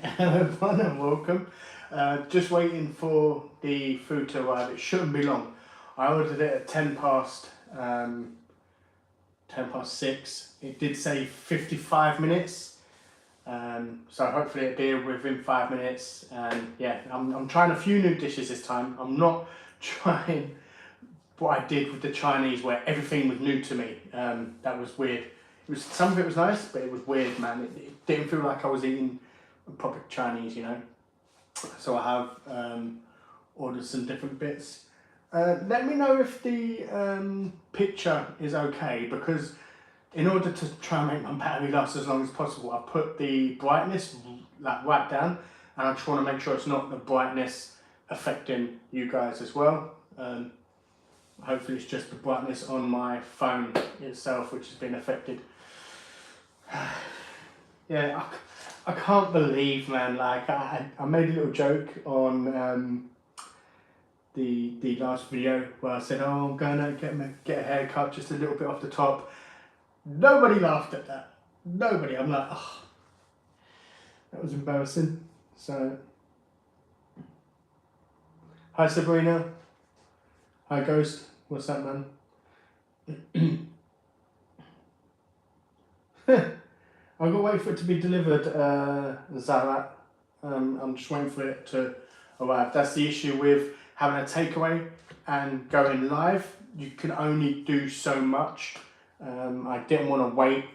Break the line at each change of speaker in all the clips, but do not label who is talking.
Hello everyone and welcome. Just waiting for the food to arrive. It shouldn't be long. I ordered it at 10 past 6. It did say 55 minutes. So hopefully it'll be within 5 minutes. And yeah, I'm trying a few new dishes this time. I'm not trying what I did with the Chinese where everything was new to me. That was weird. Some of it was nice, but it was weird, man. It didn't feel like I was eating proper Chinese, you know. So I have ordered some different bits. Let me know if the picture is okay, because in order to try and make my battery last as long as possible, I put the brightness like right down, and I just want to make sure it's not the brightness affecting you guys as well. Hopefully it's just the brightness on my phone itself which has been affected. Yeah, I can't believe, man, like I made a little joke on the last video where I said, oh, I'm going to get a haircut just a little bit off the top. Nobody laughed at that. Nobody. I'm like, oh, that was embarrassing. So, hi Sabrina. Hi Ghost. What's that, man? I've got to wait for it to be delivered, Zarat. I'm just waiting for it to arrive. That's the issue with having a takeaway and going live. You can only do so much. I didn't want to wait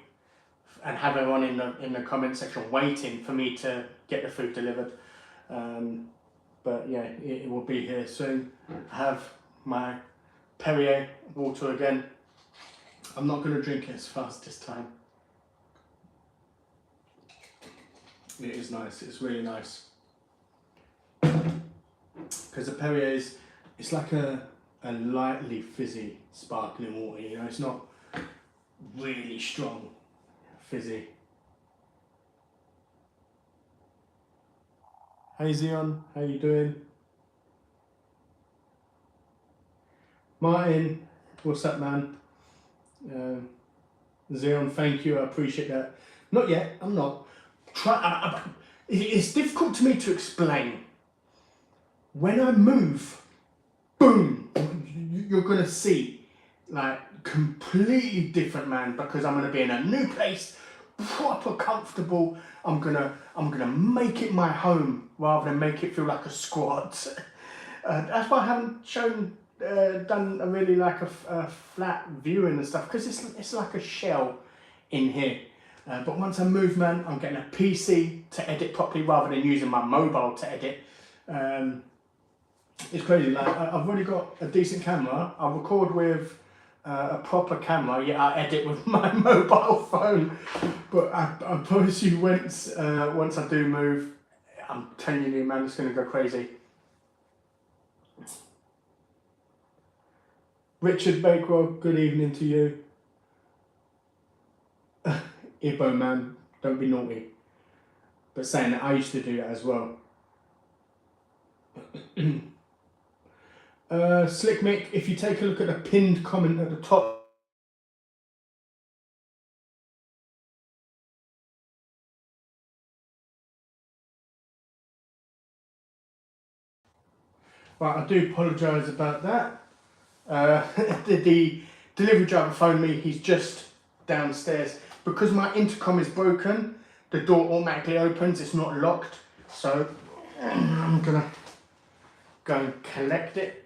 and have everyone in the comment section waiting for me to get the food delivered. But yeah, it will be here soon. I have my Perrier water again. I'm not going to drink it as fast this time. It is nice, it's really nice. Because the Perrier it's like a lightly fizzy sparkling water, you know, it's not really strong fizzy. Hey Zion, how you doing? Martin, what's up, man? Zion, thank you, I appreciate that. Not yet, I'm not. It's difficult to me to explain. When I move, boom, you're gonna see like completely different, man, because I'm gonna be in a new place, proper comfortable. I'm gonna make it my home rather than make it feel like a squat. That's why I haven't done a really like a flat viewing and stuff, because it's like a shell in here. But once I move, man, I'm getting a PC to edit properly rather than using my mobile to edit. It's crazy, like I've already got a decent camera. I record with a proper camera, yet I edit with my mobile phone. But I promise you, once I do move, I'm telling you, man, it's going to go crazy. Richard Bakewell, good evening to you. Ibbo, man, don't be naughty. But saying that, I used to do that as well. Slick Mick, if you take a look at the pinned comment at the top. Right, I do apologise about that. The delivery driver phoned me, he's just downstairs. Because my intercom is broken, the door automatically opens, it's not locked. So I'm gonna go and collect it.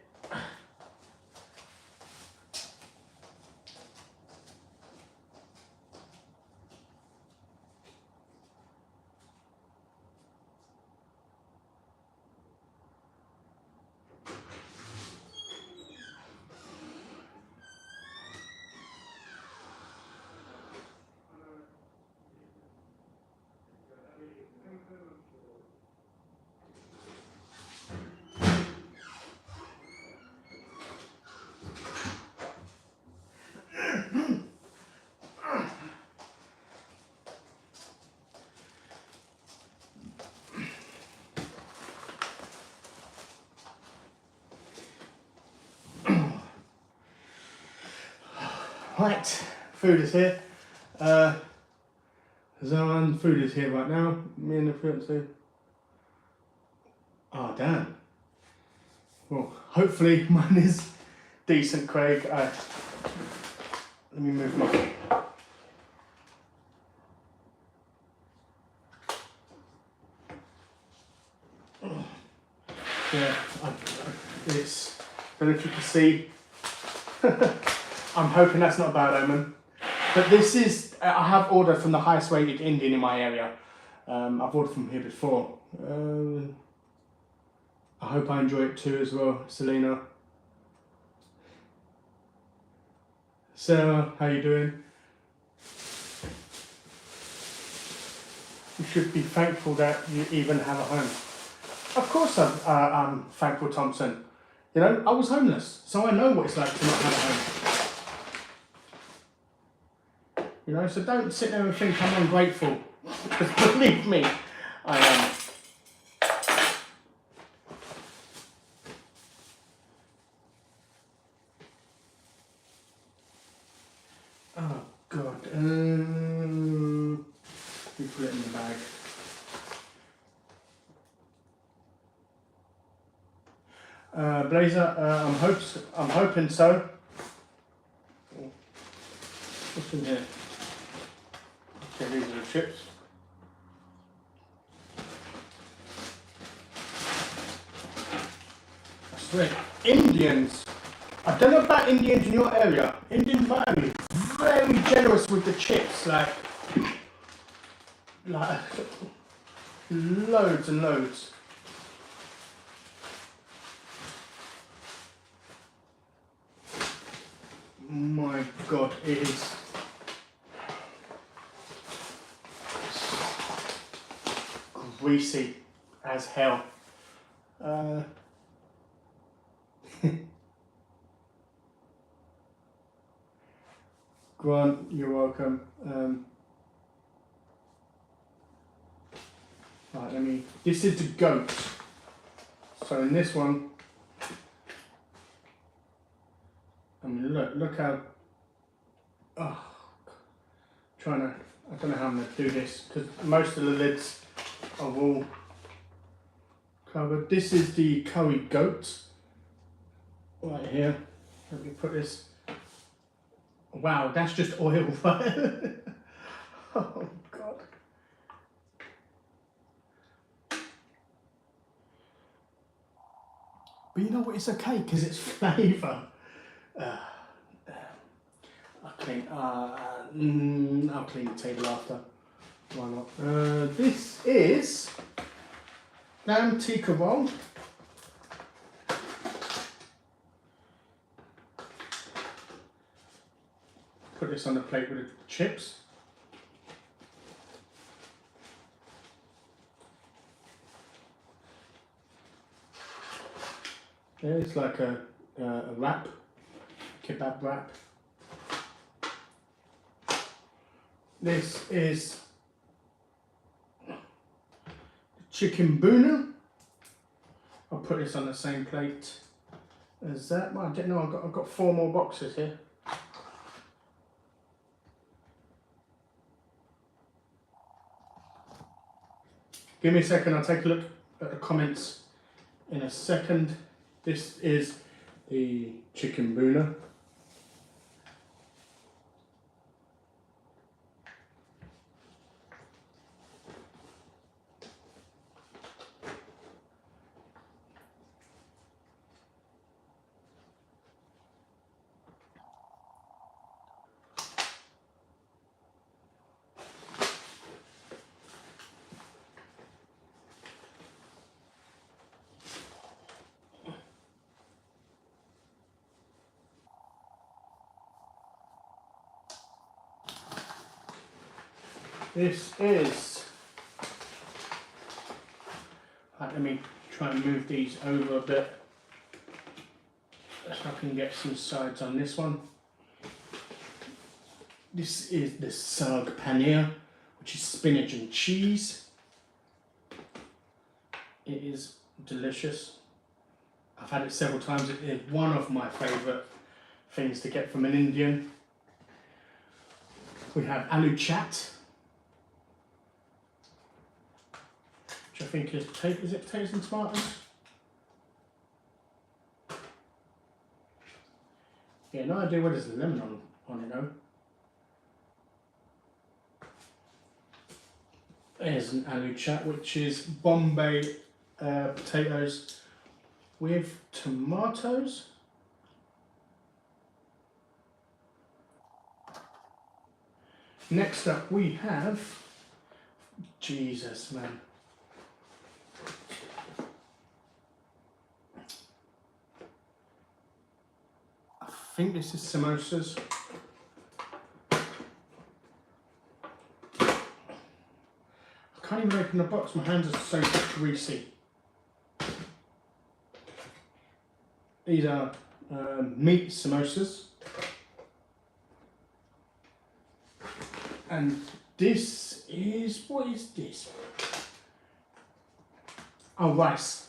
Right, food is here. Zoran, food is here right now. Me and the fiance. Oh, damn. Well, hopefully mine is decent, Craig. Let me move my... Yeah, it's... I don't know if you can see. I'm hoping that's not a bad omen. But this is... I have ordered from the highest rated Indian in my area. I've ordered from here before. I hope I enjoy it too as well, Selena. Sarah, how you doing? You should be thankful that you even have a home. Of course I'm thankful, Thompson. You know, I was homeless, so I know what it's like to not have a home. You know, so don't sit there and think I'm ungrateful. Because believe me, I am. Oh God. We put it in the bag. Blazer, I'm hoping so. What's in here? Okay, these are the chips. I swear, Indians. I don't know about Indians in your area. Indian family, very generous with the chips, like loads and loads. My God, it is greasy as hell. Grant, you're welcome. Right, this is the goat. So in this one, I mean, look how, I don't know how I'm going to do this, because most of the lids are all covered. This is the curry goat, right here. Let me put this, wow, that's just oil, right? Oh God. But you know what, it's okay, because it's flavour. I'll clean the table after. Why not? This is lamb tikka roll. Put this on the plate with the chips. Yeah, it's like a wrap, kebab wrap. This is chicken boona. I'll put this on the same plate as that. Well, I don't know, I've got 4 more boxes here. Give me a second, I'll take a look at the comments in a second. This is the chicken boona. This is, let me try and move these over a bit so I can get some sides on this one. This is the sag paneer, which is spinach and cheese. It is delicious. I've had it several times. It is one of my favourite things to get from an Indian. We have aloo chat, which I think is potatoes and tomatoes? Yeah, no idea where there's a lemon on it though. There's an aloo chat, which is Bombay potatoes with tomatoes. Next up we have, Jesus man. I think this is samosas. I can't even open the box, my hands are so greasy. These are meat samosas. And this is, what is this? Oh, rice.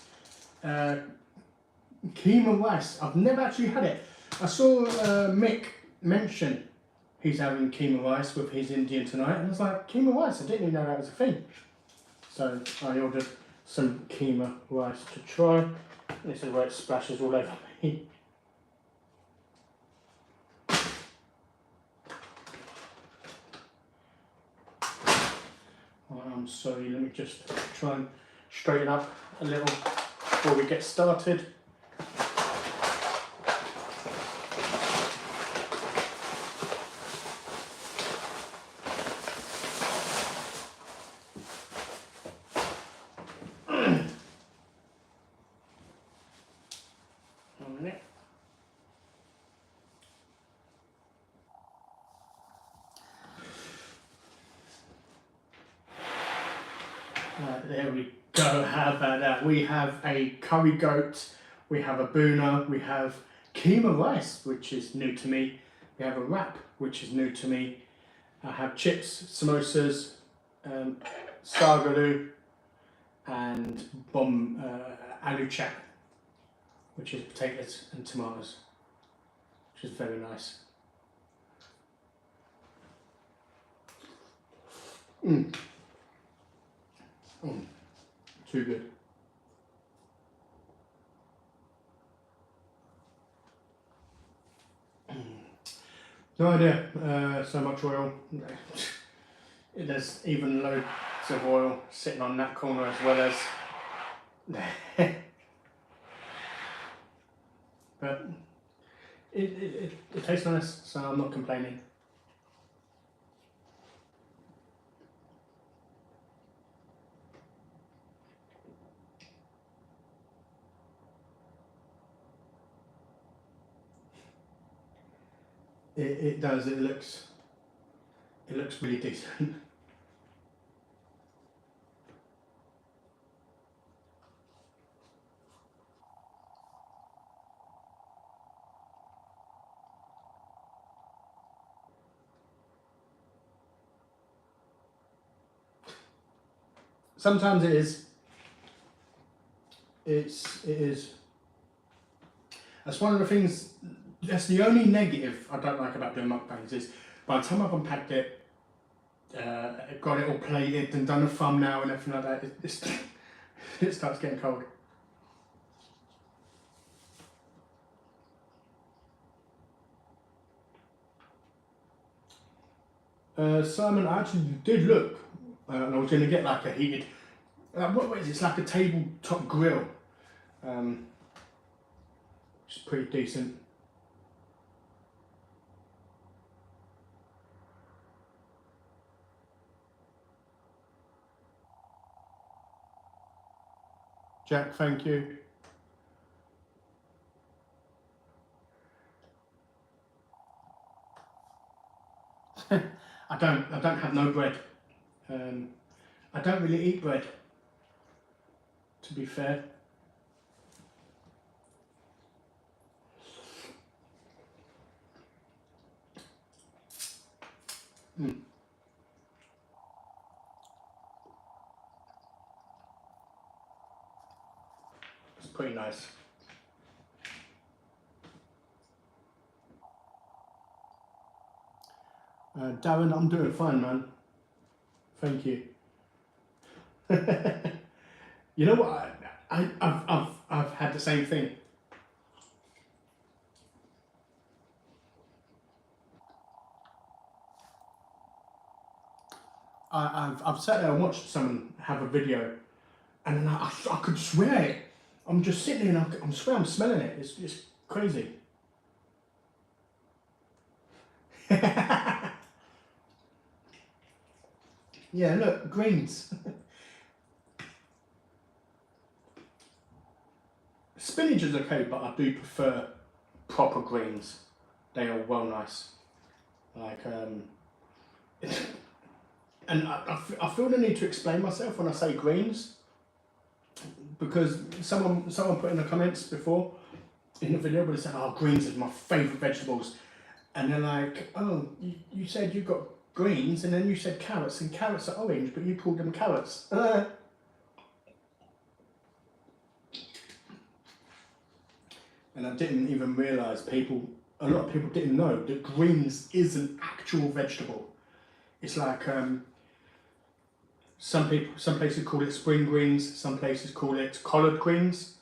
Keema rice. I've never actually had it. I saw Mick mention he's having keema rice with his Indian tonight, and I was like, keema rice? I didn't even know that was a thing. So I ordered some keema rice to try. This is where it splashes all over me. I'm sorry, let me just try and straighten up a little before we get started. There we go, how about that? We have a curry goat, we have a boona, we have keema rice, which is new to me, we have a wrap, which is new to me, I have chips, samosas, sargaloo, and aloo chat, which is potatoes and tomatoes, which is very nice. Too good. No idea, so much oil. There's even loads of oil sitting on that corner as well as but it tastes nice, so I'm not complaining. It does, it looks really decent. Sometimes it is. It is. That's one of the things. That's the only negative I don't like about doing mukbangs is by the time I've unpacked it, got it all plated and done a thumbnail and everything like that, it starts getting cold. Simon, I actually did look, and I was going to get like a heated, what is it? It's like a tabletop grill, which is pretty decent. Jack, thank you. I don't have no bread. I don't really eat bread, to be fair. It's pretty nice. Darren, I'm doing fine, man. Thank you. You know what? I've had the same thing. I've sat there and watched someone have a video, and then I could swear it. I'm just sitting there and I'm swear I'm smelling it. It's crazy. Yeah, look, greens. Spinach is okay, but I do prefer proper greens. They are well nice. Like, and I feel the need to explain myself when I say greens, because someone put in the comments before in the video where they said, "Oh, greens is my favourite vegetables," and they're like, "Oh, you said you got greens, and then you said carrots, and carrots are orange, but you called them carrots." And I didn't even realise a lot of people didn't know that greens is an actual vegetable. It's like some places call it spring greens, some places call it collard greens.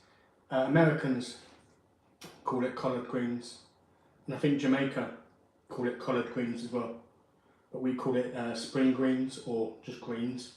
Americans call it collard greens, and I think Jamaica call it collard greens as well. But we call it spring greens or just greens.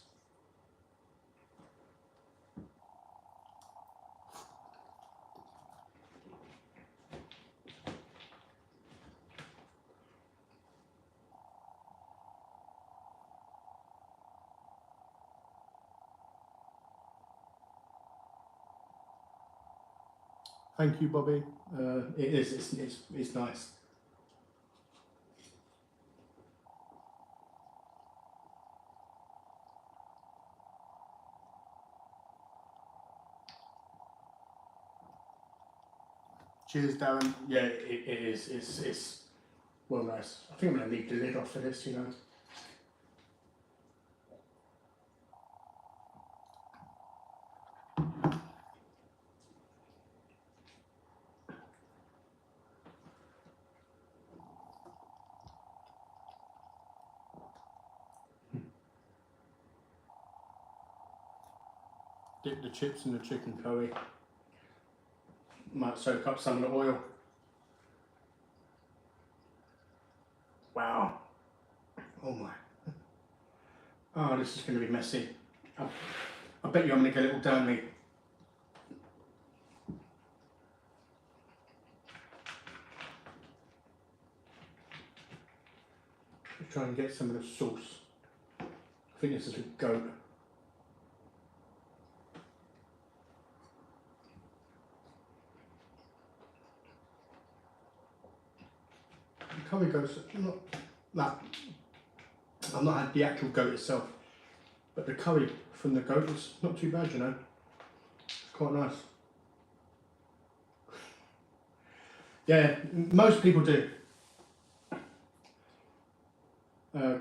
Thank you, Bobby. It's nice. Cheers, Darren. Yeah, it is. It's well nice. I think I'm gonna leave the lid off for this, you know. Dip the chips in the chicken curry. Might soak up some of the oil. Wow. Oh my. Oh, this is going to be messy. I bet you I'm going to get it all down me. Let's try and get some of the sauce. I think this is a goat. The curry goat's not that. I've not had the actual goat itself, but the curry from the goat is not too bad, you know. It's quite nice. Yeah, most people do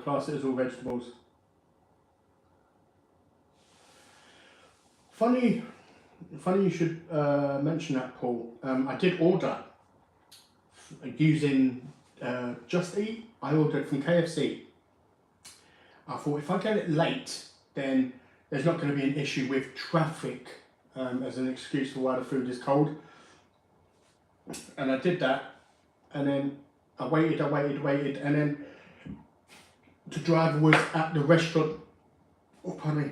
class it as all vegetables. Funny you should mention that, Paul. I did order using Just Eat. I ordered from KFC. I thought if I get it late, then there's not going to be an issue with traffic as an excuse for why the food is cold. And I did that, and then I waited, and then the driver was at the restaurant. Oh, pardon me.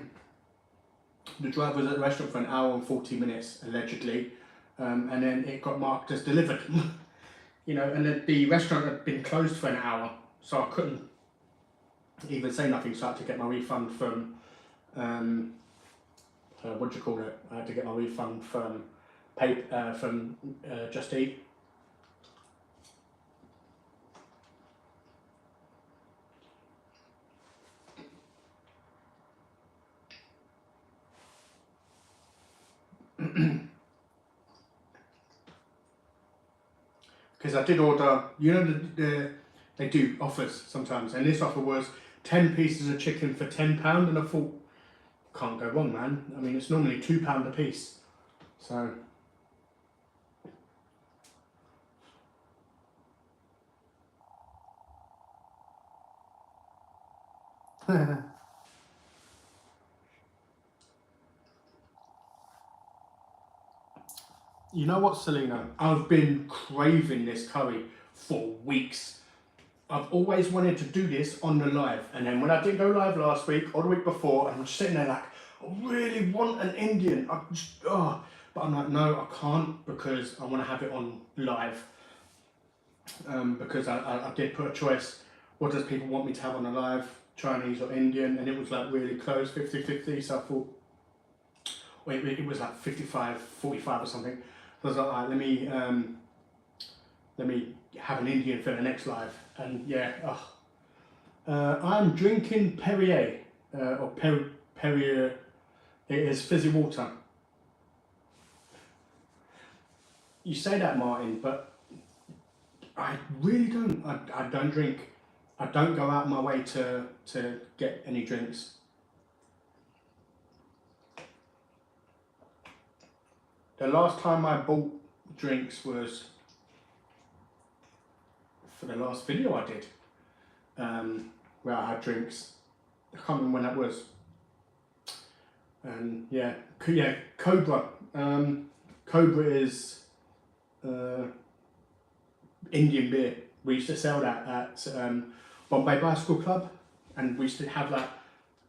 The driver was at the restaurant for an hour and 40 minutes, allegedly, and then it got marked as delivered. You know, and the restaurant had been closed for an hour, so I couldn't even say nothing, so I had to get my refund from, what do you call it? I had to get my refund from Just Eat. Because I did order, you know, they do offers sometimes, and this offer was 10 pieces of chicken for £10, and I thought, can't go wrong, man. I mean, it's normally £2 a piece, so. You know what, Selena? I've been craving this curry for weeks. I've always wanted to do this on the live, and then when I didn't go live last week or the week before, I'm just sitting there like, I really want an Indian. But I'm like, no, I can't, because I want to have it on live. Because I did put a choice. What does people want me to have on the live, Chinese or Indian? And it was like really close, 50-50. So I thought, wait, it was like 55-45 or something. So I was like, all right, let me have an Indian for the next live. And yeah, I'm drinking Perrier, or Perrier. It is fizzy water. You say that, Martin, but I really don't. I don't drink. I don't go out my way to get any drinks. The last time I bought drinks was for the last video I did, where I had drinks. I can't remember when that was. And yeah, Cobra. Cobra is Indian beer. We used to sell that at Bombay Bicycle Club, and we used to have that.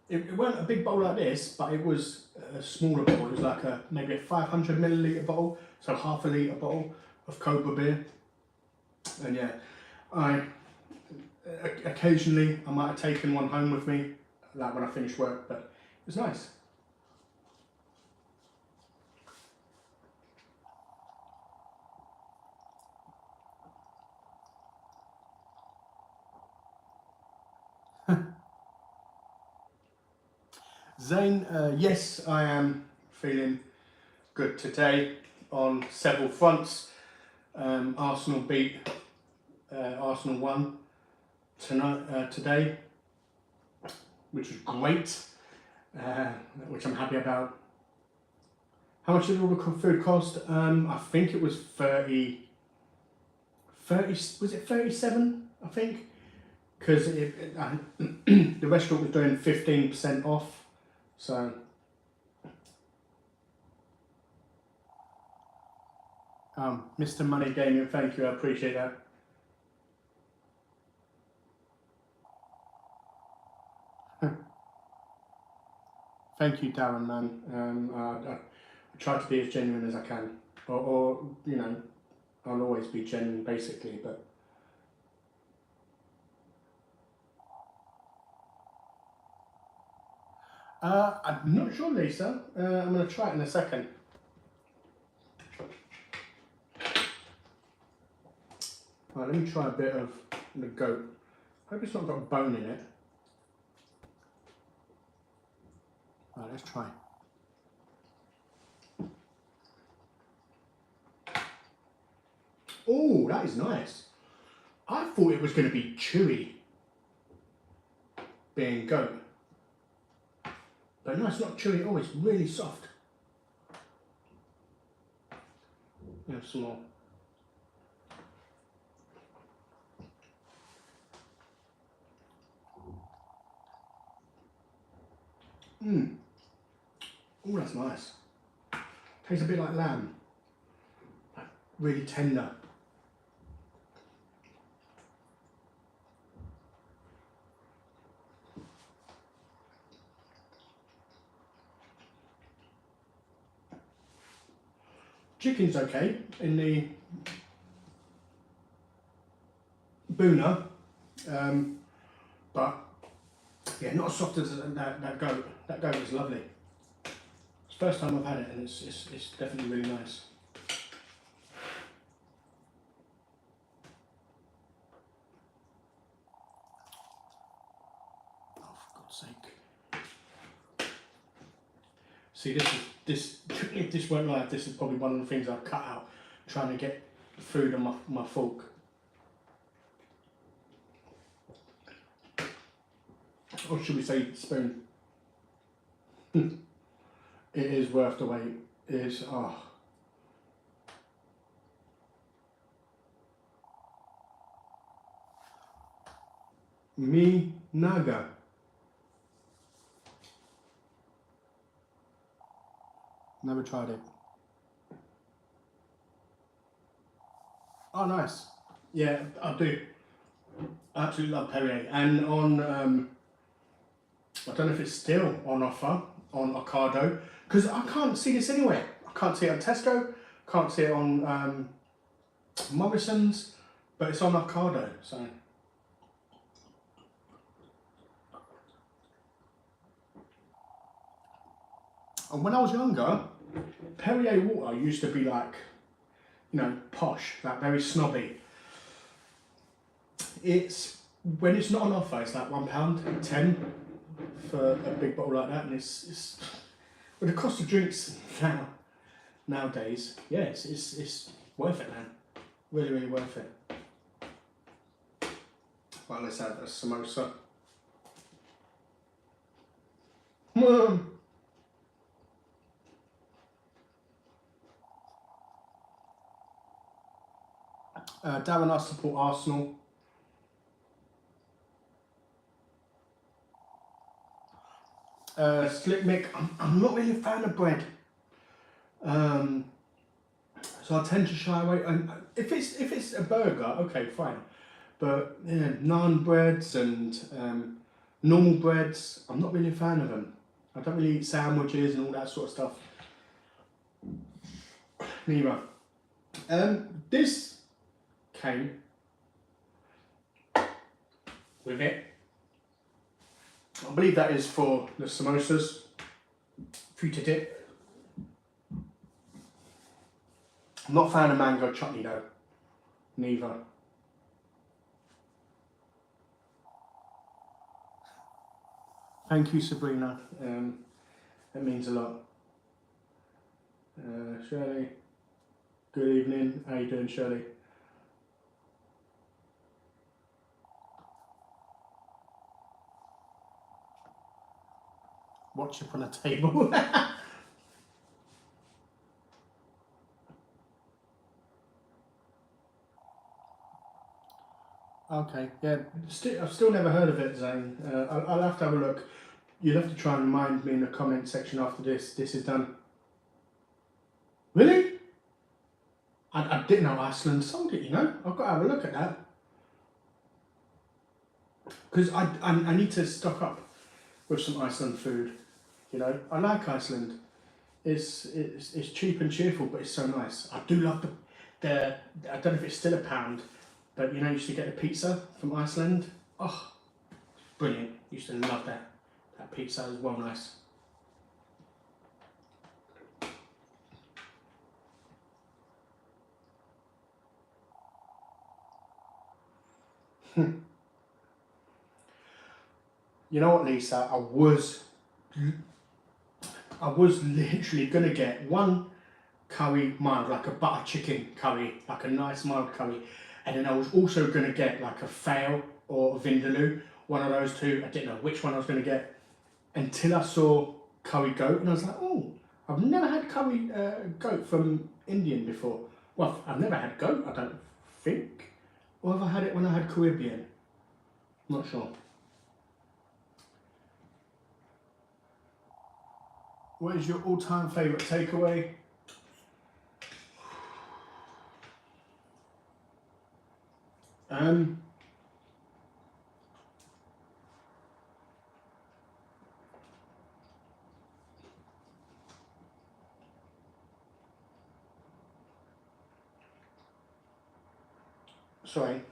It weren't a big bowl like this, but it was a smaller bottle. It was like maybe a 500 milliliter bottle, so half a litre bottle of Cobra beer. And yeah, occasionally I might have taken one home with me, like when I finished work, but it was nice. Zane, yes, I am feeling good today on several fronts. Arsenal beat, Arsenal won tonight, today, which was great, which I'm happy about. How much did all the food cost? I think it was 30, was it 37, I think? Because the restaurant was doing 15% off. So, Mr. Money Gaming, thank you, I appreciate that. Thank you, Darren, man. I try to be as genuine as I can, or you know, I'll always be genuine, basically, but. I'm not sure, Lisa. I'm going to try it in a second. Right, let me try a bit of the goat. Hope it's not got a bone in it. Right, let's try. Oh, that is nice. I thought it was going to be chewy, being goat. But no, it's not chewy at all, it's really soft. Have some more. Oh, that's nice. Tastes a bit like lamb. Like really tender. Chicken's okay in the Boona, but yeah, not as soft as that goat. That goat is lovely. It's the first time I've had it, and it's definitely really nice. Oh, for God's sake! See, if this weren't live, this is probably one of the things I've cut out, trying to get food on my fork. Or should we say spoon? It is worth the wait. It is, oh. Mi Naga. Never tried it. Oh, nice. Yeah, I do. I absolutely love Perrier. And on, I don't know if it's still on offer on Ocado, because I can't see this anywhere. I can't see it on Tesco, can't see it on Morrison's, but it's on Ocado. So, and when I was younger, Perrier water used to be like, you know, posh, like very snobby. It's when it's not on offer, it's like £1.10 for a big bottle like that, and it's with the cost of drinks nowadays, yeah, it's worth it, man. Really, really worth it. Well, let's have a samosa. Darren, I support Arsenal. Slip Mick, I'm not really a fan of bread. So I tend to shy away. And if it's a burger, okay, fine. But yeah, naan breads and normal breads, I'm not really a fan of them. I don't really eat sandwiches and all that sort of stuff. Neither. This came with it. I believe that is for the samosas, for you to dip. I'm not a fan of mango chutney though, neither. Thank you, Sabrina, that means a lot. Shirley, good evening, how you doing, Shirley? Watch up on a table. Okay, yeah, I've still never heard of it, Zane. I'll have to have a look. You'll have to try and remind me in the comment section after this is done. Really? I didn't know Iceland sold it, you know? I've got to have a look at that. Because I need to stock up with some Iceland food, you know? I like Iceland. It's cheap and cheerful, but it's so nice. I do love the I don't know if it's still £1, but you know, you used to get the pizza from Iceland. Oh, brilliant. Used to love that. That pizza is well nice. You know what, Lisa? I was literally gonna get one curry mild, like a butter chicken curry, like a nice mild curry, and then I was also gonna get like a fail or a vindaloo, one of those two. I didn't know which one I was gonna get until I saw curry goat, and I was like, oh, I've never had curry goat from Indian before. Well, I've never had goat, I don't think, or have I had it when I had Caribbean? Not sure. What is your all-time favourite takeaway? Sorry.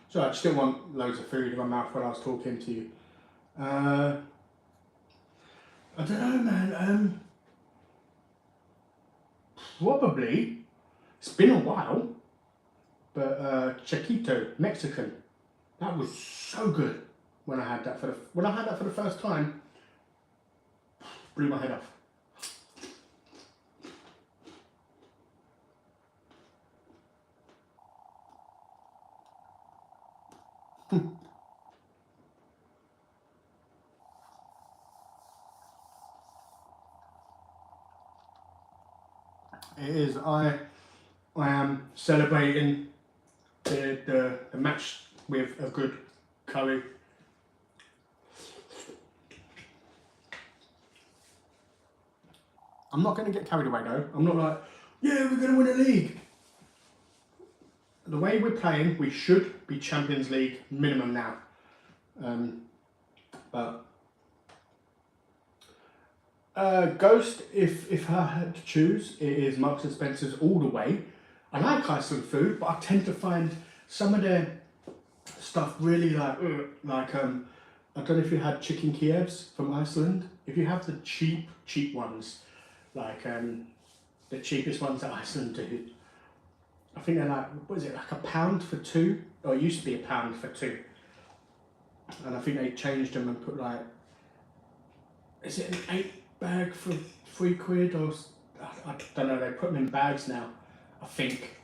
So I just didn't want loads of food in my mouth when I was talking to you. I don't know, man. Probably. It's been a while, but Chiquito, Mexican. That was so good when I had that for the first time. Blew my head off. It is. I am celebrating the match with a good curry. I'm not going to get carried away though. I'm not like, yeah, we're going to win a league. The way we're playing, we should be Champions League minimum now. But Ghost, if I had to choose, it is Marks and Spencer's all the way. I like Iceland food, but I tend to find some of their stuff really like I don't know if you had chicken Kievs from Iceland. If you have the cheap ones, like the cheapest ones that Iceland do, I think they're like, what is it, like £1 for 2? Or it used to be £1 for 2. And I think they changed them and put like, is it an 8 bag for £3 or I don't know, they put them in bags now, I think.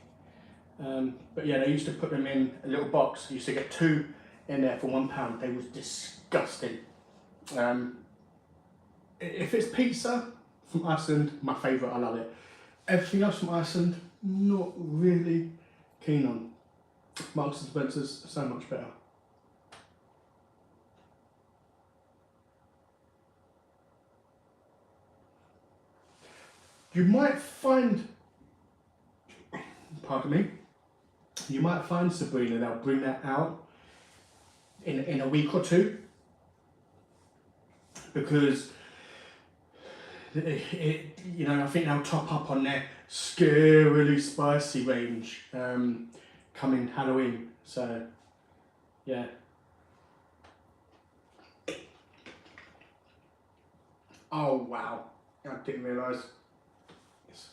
But yeah, they used to put them in a little box. You used to get 2 in there for £1. They was disgusting. If it's pizza from Iceland, my favourite, I love it. Everything else from Iceland, not really keen on. Marks and Spencer's so much better. You might find, pardon me, you might find Sabrina, they'll bring that out in a week or 2, because you know, I think they'll top up on their scarily spicy range coming Halloween. So yeah. Oh wow, I didn't realise. Yes.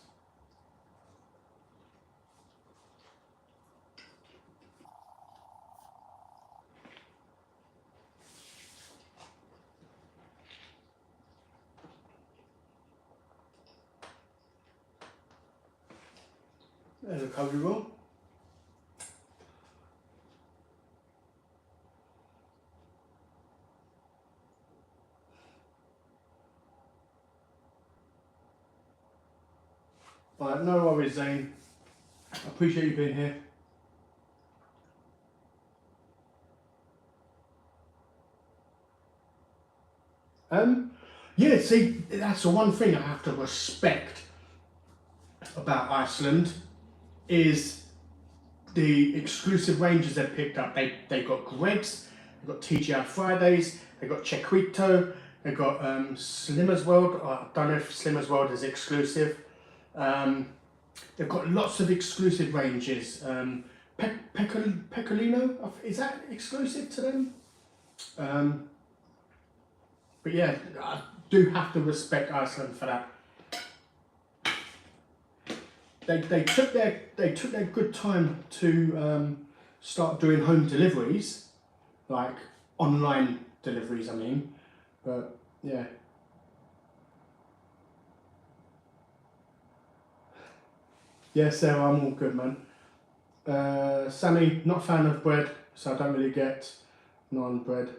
There's a curry roll. Right, no worries, Zane. I appreciate you being here. Yeah, see, that's the one thing I have to respect about Iceland is the exclusive ranges they've picked up. They've got Greg's, they've got TGI Fridays, they've got Chequito, they've got Slimmer's World. I don't know if Slimmer's World is exclusive. They've got lots of exclusive ranges. Pecorino, is that exclusive to them? But yeah, I do have to respect Iceland for that. They took their good time to start doing home deliveries, like online deliveries, I mean. But yeah. Yeah, Sarah, I'm all good, man. Sammy, not a fan of bread, so I don't really get non-bread.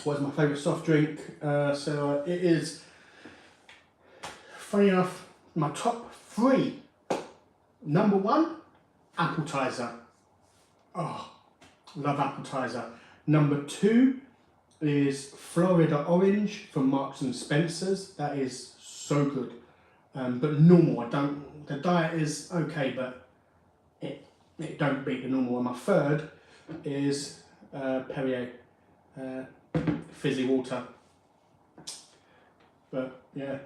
What's my favourite soft drink? So it is, funny enough, my top 3. Number 1, appetizer. Oh, love appetizer. Number 2 is Florida Orange from Marks and Spencer's. That is so good. But normal, the diet is okay, but it don't beat the normal. And my 3rd is Perrier, fizzy water. But yeah.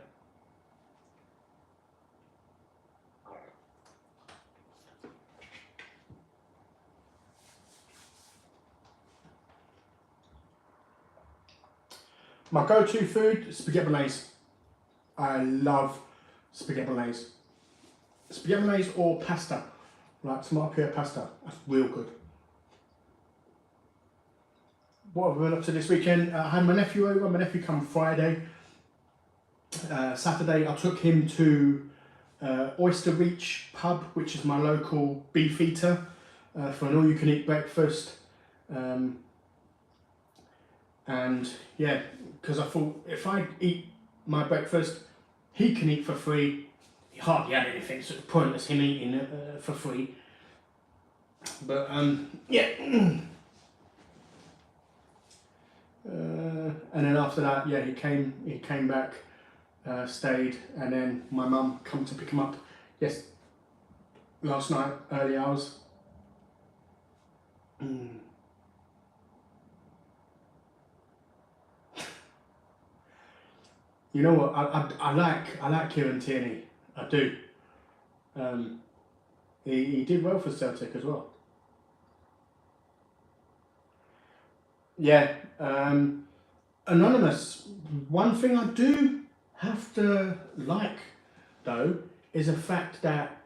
My go-to food, spaghetti bolognese. I love spaghetti bolognese. Spaghetti bolognese or pasta, like tomato puree pasta. That's real good. What have we been up to this weekend? I had my nephew over. My nephew come Friday. Saturday I took him to Oyster Reach pub, which is my local beef eater, for an all-you-can-eat breakfast. And yeah, because I thought if I eat my breakfast, he can eat for free. He hardly had anything, so it's pointless him eating for free. But yeah. And then after that, yeah, he came back stayed, and then my mum come to pick him up last night, early hours. You know what? I like Kieran Tierney. I do. He did well for Celtic as well. Yeah. Anonymous. One thing I do have to like, though, is the fact that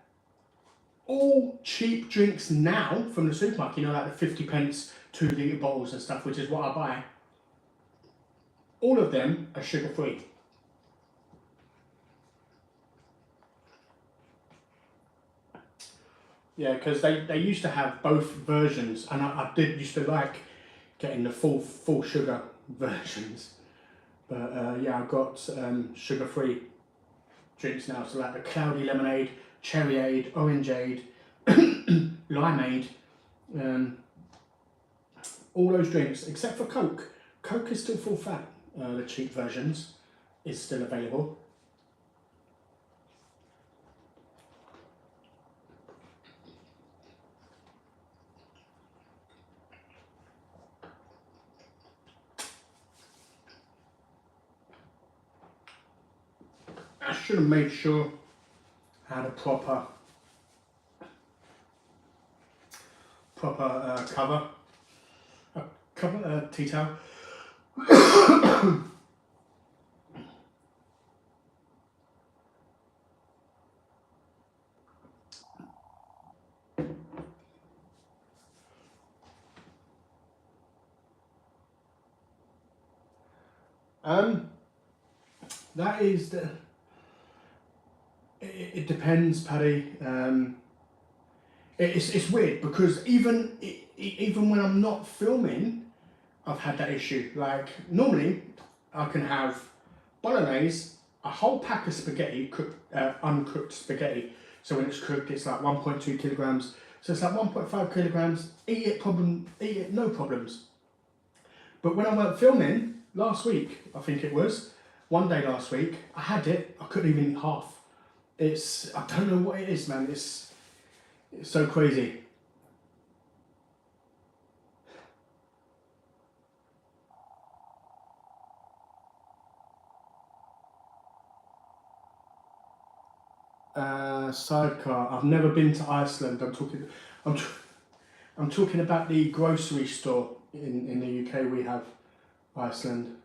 all cheap drinks now from the supermarket, you know, like the 50p 2 litre bottles and stuff, which is what I buy, all of them are sugar free. Yeah, because they used to have both versions, and I did used to like getting the full sugar versions. But yeah, I've got sugar free drinks now, so like the cloudy lemonade, cherryade, orangeade, limeade, all those drinks except for Coke. Coke is still full fat. The cheap versions is still available. I should have made sure I had a proper cover, tea towel. That is the. It depends, Paddy. It's weird because even when I'm not filming, I've had that issue. Like normally, I can have bolognese, a whole pack of spaghetti, uncooked spaghetti. So when it's cooked, it's like 1.2 kilograms. So it's like 1.5 kilograms. Eat it, no problems. But when I weren't filming last week, I think it was one day last week, I had it. I couldn't even eat half. I don't know what it is, man. It's so crazy. Sidecar. I've never been to Iceland. I'm talking about the grocery store in the UK. We have Iceland.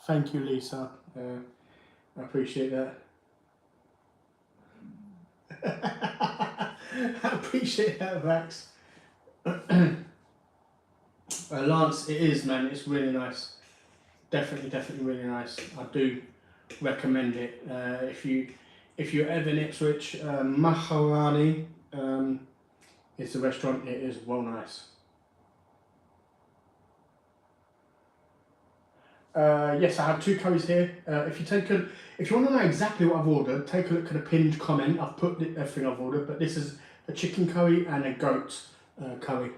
Thank you, Lisa. I appreciate that. I appreciate that, Max. Lance, it is, man. It's really nice. Definitely really nice. I do recommend it. If you're ever in Ipswich, Maharani is the restaurant. It is well nice. Yes, I have 2 curries here. If you want to know exactly what I've ordered, take a look at the pinned comment. I've put everything I've ordered, but this is a chicken curry and a goat curry.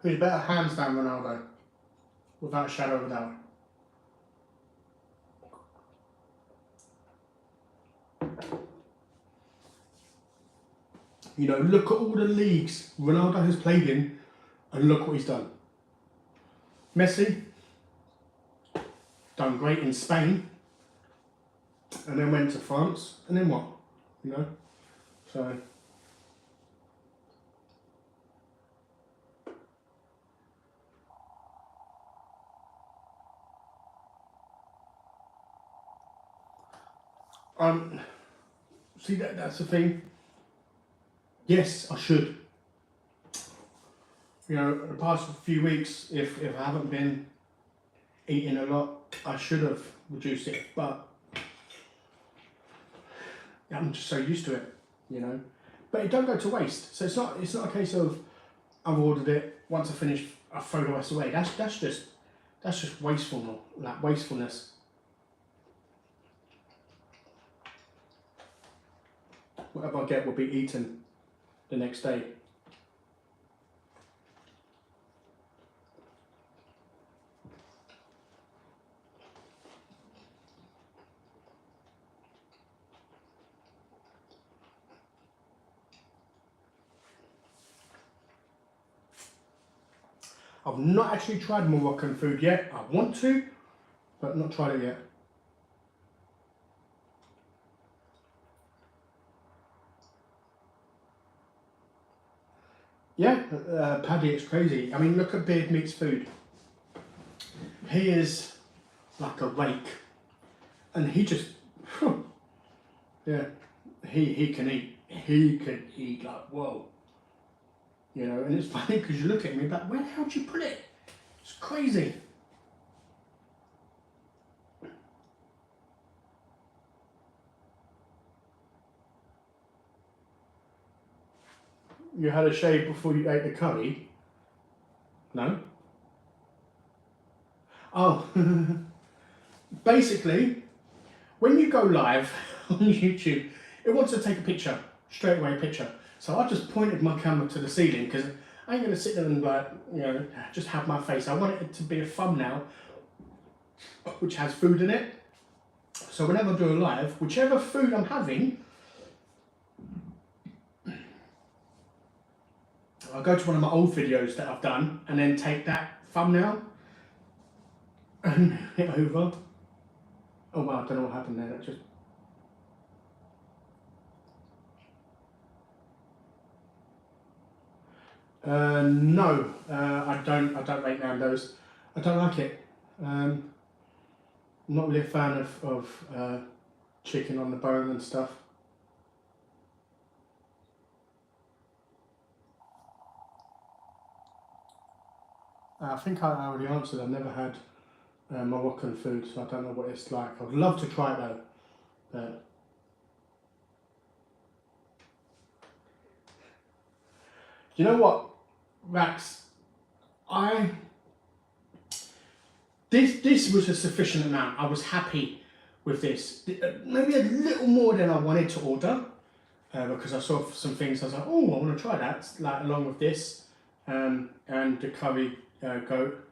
Who's better, hands down, Ronaldo, without a shadow of a doubt? You know, look at all the leagues Ronaldo has played in, and look what he's done. Messi, done great in Spain, and then went to France, and then what? You know, so. See, that's the thing. Yes, I should. You know, the past few weeks, if I haven't been eating a lot, I should have reduced it, but I'm just so used to it, you know. But it don't go to waste, so it's not a case of I've ordered it, once I finish I throw the rest away. That's just wasteful, like wastefulness. Whatever I get will be eaten the next day. I've not actually tried Moroccan food yet. I want to, but not tried it yet. Yeah, Paddy, it's crazy. I mean, look at Beard Meats Food. He is like a rake, and he just, yeah, he can eat. He can eat like, whoa. You know, and it's funny because you look at me like, where the hell did you put it? It's crazy. You had a shave before you ate the curry? No? Oh, basically, when you go live on YouTube, it wants to take a picture, straight away a picture. So I just pointed my camera to the ceiling because I ain't going to sit there and like, you know, just have my face. I want it to be a thumbnail which has food in it. So whenever I do a live, whichever food I'm having, I'll go to one of my old videos that I've done and then take that thumbnail and hit over. Oh wow, I don't know what happened there. That just... no, I don't make Nando's. I don't like it. I'm not really a fan of chicken on the bone and stuff. I think I already answered. I've never had Moroccan food, so I don't know what it's like. I'd love to try it though. But you know what, Rax? This was a sufficient amount. I was happy with this. Maybe a little more than I wanted to order because I saw some things. I was like, oh, I want to try that. Like along with this and the curry goat.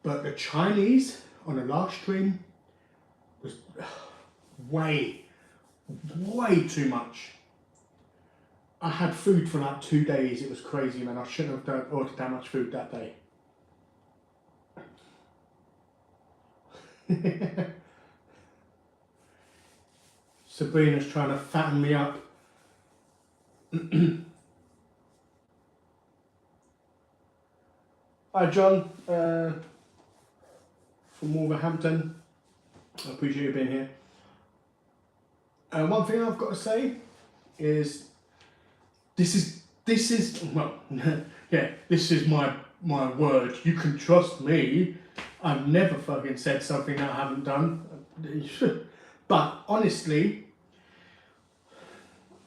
But the Chinese on the last stream was way too much. I had food for like 2 days. It was crazy, man. I shouldn't have ordered that much food that day. Sabrina's trying to fatten me up. Hi John, from Wolverhampton. I appreciate you being here. One thing I've got to say is this is well, yeah, this is my word. You can trust me. I've never fucking said something that I haven't done. But honestly,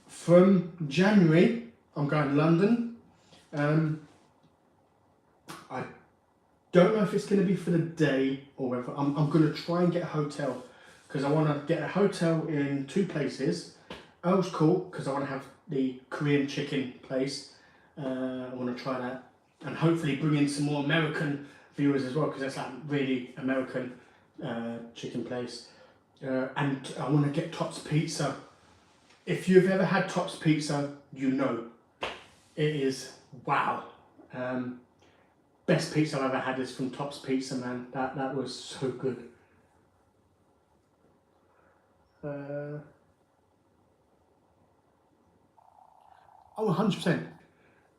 from January, I'm going to London. I don't know if it's going to be for the day or whether I'm going to try and get a hotel because I want to get a hotel in 2 places. Earl's Court because I want to have the Korean chicken place. I want to try that and hopefully bring in some more American viewers as well because that's like really American chicken place. And I want to get Tops Pizza. If you've ever had Tops Pizza, you know it is wow. Best pizza I've ever had is from Tops Pizza, man. That was so good. Oh, 100%.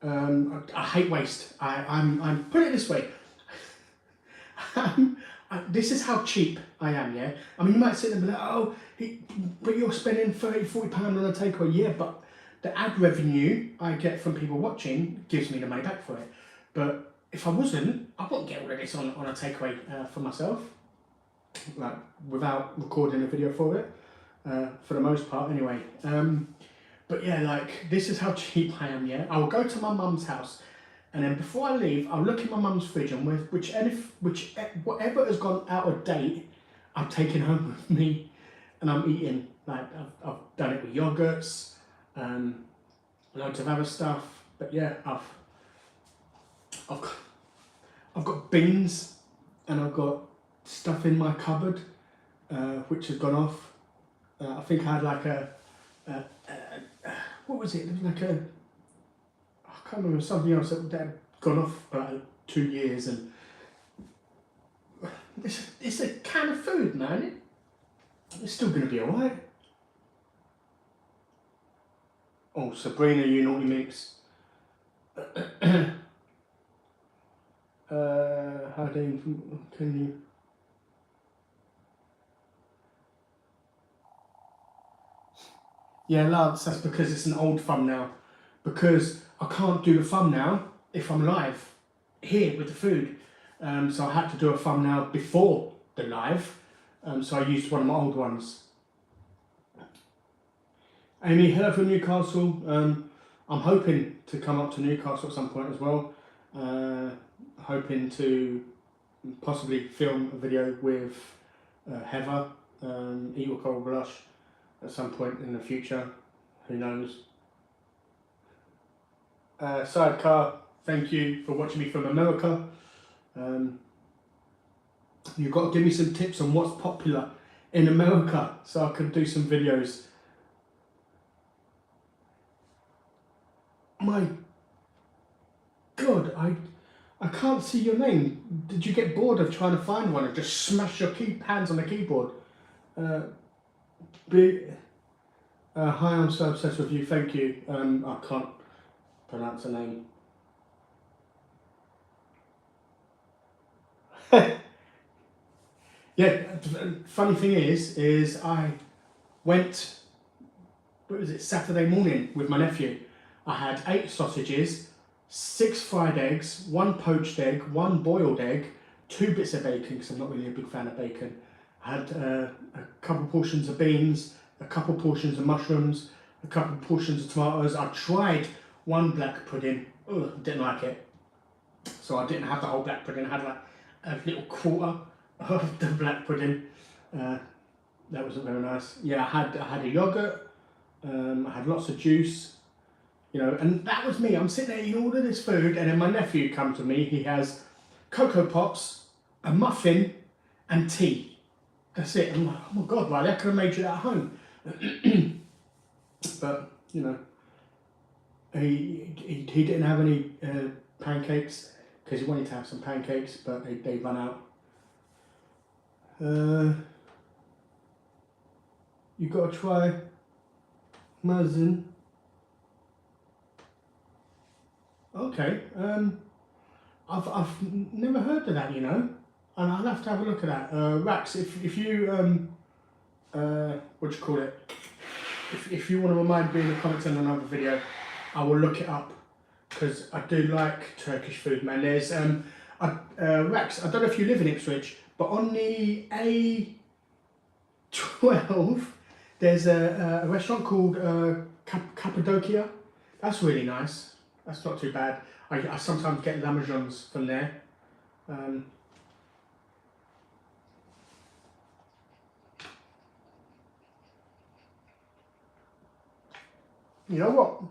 I hate waste. I'm put it this way. This is how cheap I am, yeah? I mean, you might sit there and be like, oh, but you're spending £30–40 on a takeaway. Yeah, but the ad revenue I get from people watching gives me the money back for it. But if I wasn't, I wouldn't get all of this on a takeaway for myself, like without recording a video for it, for the most part anyway. But yeah, like, this is how cheap I am, yeah? I will go to my mum's house, and then before I leave, I'll look in my mum's fridge, and whatever has gone out of date, I'm taking home with me, and I'm eating. Like, I've done it with yogurts, loads of other stuff. But yeah, I've got beans, and I've got stuff in my cupboard, which has gone off. I think I had like what was it? It was like I can't remember, something else that had gone off for like 2 years, and it's a can of food, man. It's still going to be alright. Oh, Sabrina, you naughty minx. How can you? Yeah, Lance, that's because it's an old thumbnail. Because I can't do the thumbnail if I'm live here with the food. So I had to do a thumbnail before the live. So I used one of my old ones. Amy, hello from Newcastle. I'm hoping to come up to Newcastle at some point as well. Hoping to possibly film a video with Heather, Eat Your Coral Blush, at some point in the future. Who knows? Sidecar, thank you for watching me from America. You've got to give me some tips on what's popular in America so I can do some videos. My God, I can't see your name. Did you get bored of trying to find one and just smash your hands on the keyboard? Hi, I'm so obsessed with you, thank you. I can't pronounce a name. Yeah, funny thing is I went, what was it, Saturday morning with my nephew. I had 8 sausages, 6 fried eggs, 1 poached egg, 1 boiled egg, 2 bits of bacon, because I'm not really a big fan of bacon. I had a couple portions of beans, a couple portions of mushrooms, a couple portions of tomatoes. I tried 1 black pudding, didn't like it. So I didn't have the whole black pudding, I had like a little quarter of the black pudding. That wasn't very nice. Yeah, I had a yogurt, I had lots of juice, you know, and that was me. I'm sitting there eating all of this food, and then my nephew comes to me. He has Cocoa Pops, a muffin, and tea. That's it. I'm like, oh my God, right, I could have made you that at home. But, you know, he didn't have any pancakes, because he wanted to have some pancakes, but they ran out. You got to try Mazin. Okay, I've never heard of that, you know, and I'll have to have a look at that. Rax, if you what do you call it? If you want to remind me in the comments on another video, I will look it up, because I do like Turkish food, man. There's Rax, I don't know if you live in Ipswich, but on the A12 there's a restaurant called Cappadocia. That's really nice. That's not too bad. I sometimes get lamajons from there. You know what?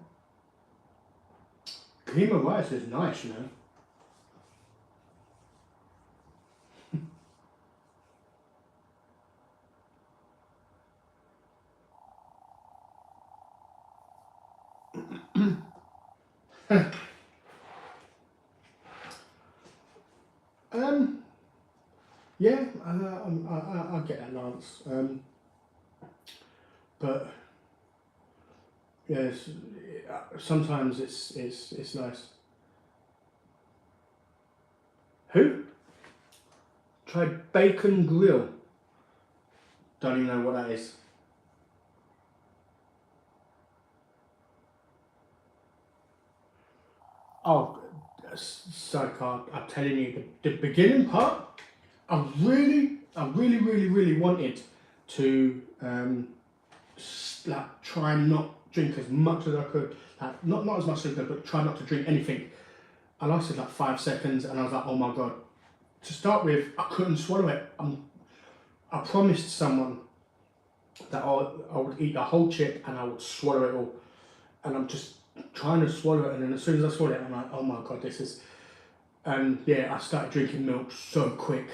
Keema Rice is nice, you know. Yeah, I get that, Lance. But yes, sometimes it's nice. Who? Tried bacon grill. Don't even know what that is. Oh, sidecar. I'm telling you, the beginning part, I really wanted to like try and not drink as much as I could. Like, not as much as I could, but try not to drink anything. I lasted like 5 seconds, and I was like, oh my god. To start with, I couldn't swallow it. I promised someone that I would eat the whole chip and I would swallow it all. And I'm just trying to swallow it, and then as soon as I swallow it, I'm like, oh my god, this is... And yeah, I started drinking milk so quick.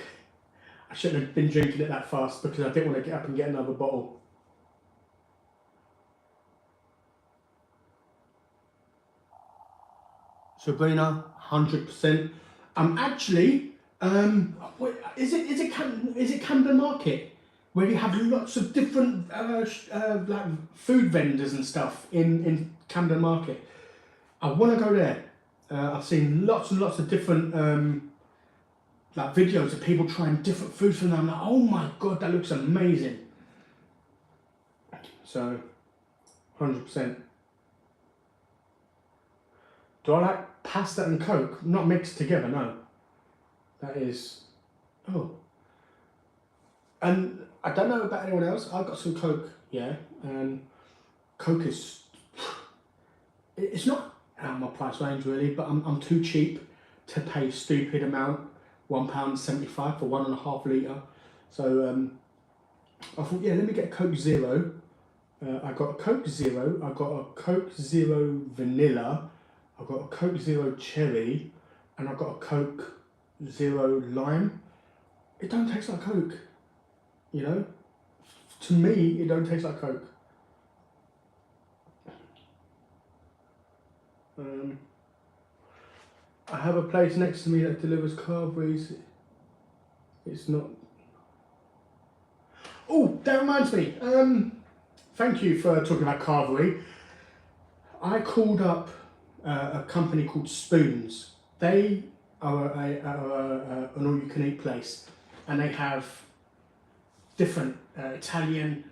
I shouldn't have been drinking it that fast because I didn't want to get up and get another bottle. Sabrina, 100%. I'm actually, is it Camden Market, where you have lots of different like food vendors and stuff in Camden Market? I want to go there. I've seen lots and lots of different like videos of people trying different foods from them. I'm like, oh my god, that looks amazing. So, 100%. Do I like pasta and Coke? Not mixed together, no. That is... Oh. And I don't know about anyone else. I've got some Coke, yeah. And Coke is... It's not out of my price range, really, but I'm too cheap to pay stupid amount. £1.75 for 1.5 litre. So I thought, yeah, let me get a Coke Zero. I got a Coke Zero. I got a Coke Zero Vanilla. I've got a Coke Zero Cherry, and I've got a Coke Zero Lime. It don't taste like Coke, you know? To me, it don't taste like Coke. I have a place next to me that delivers carveries. It's not... Oh, that reminds me. Thank you for talking about carvery. I called up a company called Spoons. They are an all-you-can-eat place, and they have different Italian,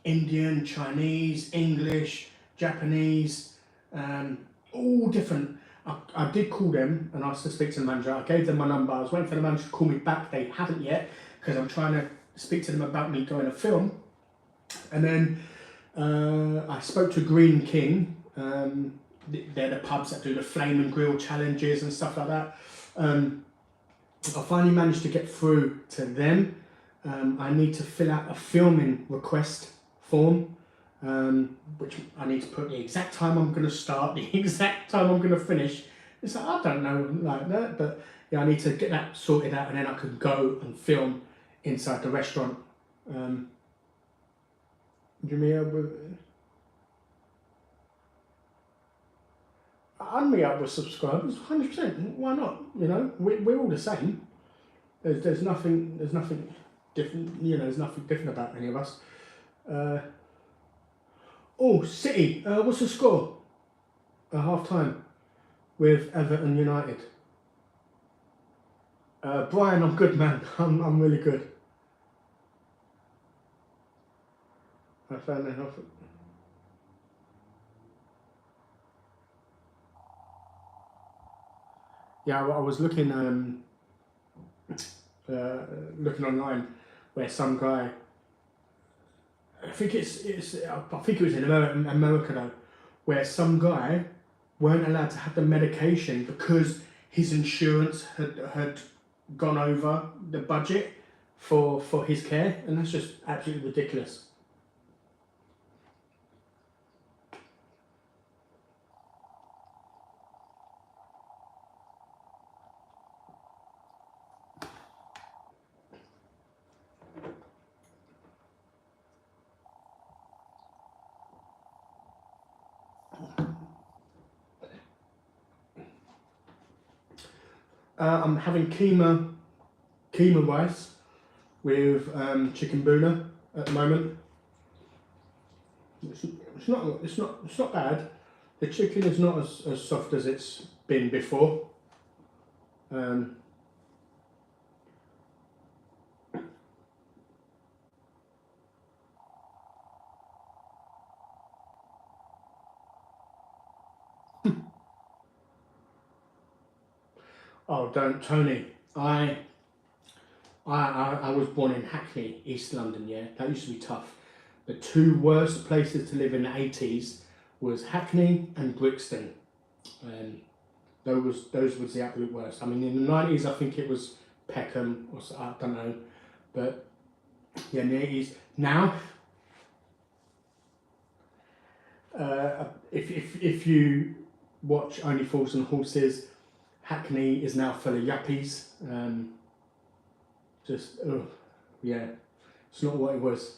Indian, Chinese, English, Japanese, all different. I did call them and asked to speak to the manager. I gave them my number. I was waiting for the manager to call me back. They haven't yet because I'm trying to speak to them about me going to film. And then I spoke to Green King. They're the pubs that do the flame and grill challenges and stuff like that. I finally managed to get through to them. I need to fill out a filming request form, which I need to put the exact time I'm going to start, the exact time I'm going to finish. It's like, I don't know like that, but yeah, I need to get that sorted out, and then I can go and film inside the restaurant. I'd meet up with subscribers, 100%. Why not? You know, we're all the same. There's nothing different. You know, there's nothing different about any of us. Oh, City. What's the score? At half time with Everton United. Brian, I'm good, man. I'm really good. I found that off. Yeah, I was looking looking online where some guy, I think it was in America though, where some guy weren't allowed to have the medication because his insurance had gone over the budget for his care, and that's just absolutely ridiculous. I'm having Keema Rice with chicken bhuna at the moment. It's not bad. The chicken is not as soft as it's been before. Oh, don't, Tony. I was born in Hackney, East London. Yeah, that used to be tough. The two worst places to live in the 80s was Hackney and Brixton. Those was the absolute worst. I mean, in the 90s, I think it was Peckham, or I don't know, but yeah, in the 80s. Now, if you watch Only Fools and Horses, Hackney is now full of yuppies. Yeah, it's not what it was.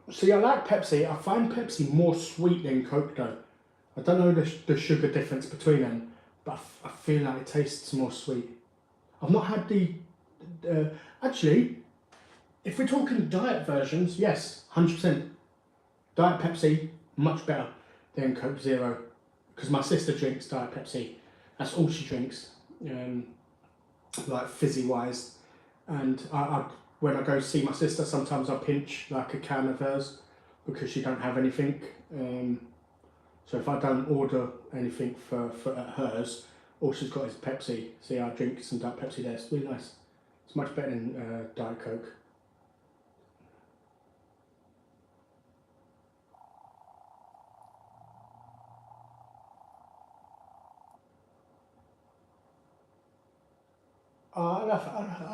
See, I like Pepsi. I find Pepsi more sweet than Coke though. I don't know the sugar difference between them, but I feel like it tastes more sweet. I've not had actually, if we're talking diet versions, yes, 100%. Diet Pepsi, much better than Coke Zero. Because my sister drinks Diet Pepsi. That's all she drinks, like fizzy-wise. And when I go see my sister, sometimes I pinch like a can of hers because she don't have anything. So if I don't order anything for hers, all she's got is Pepsi. See, I drink some Diet Pepsi there. It's really nice. It's much better than Diet Coke. I'll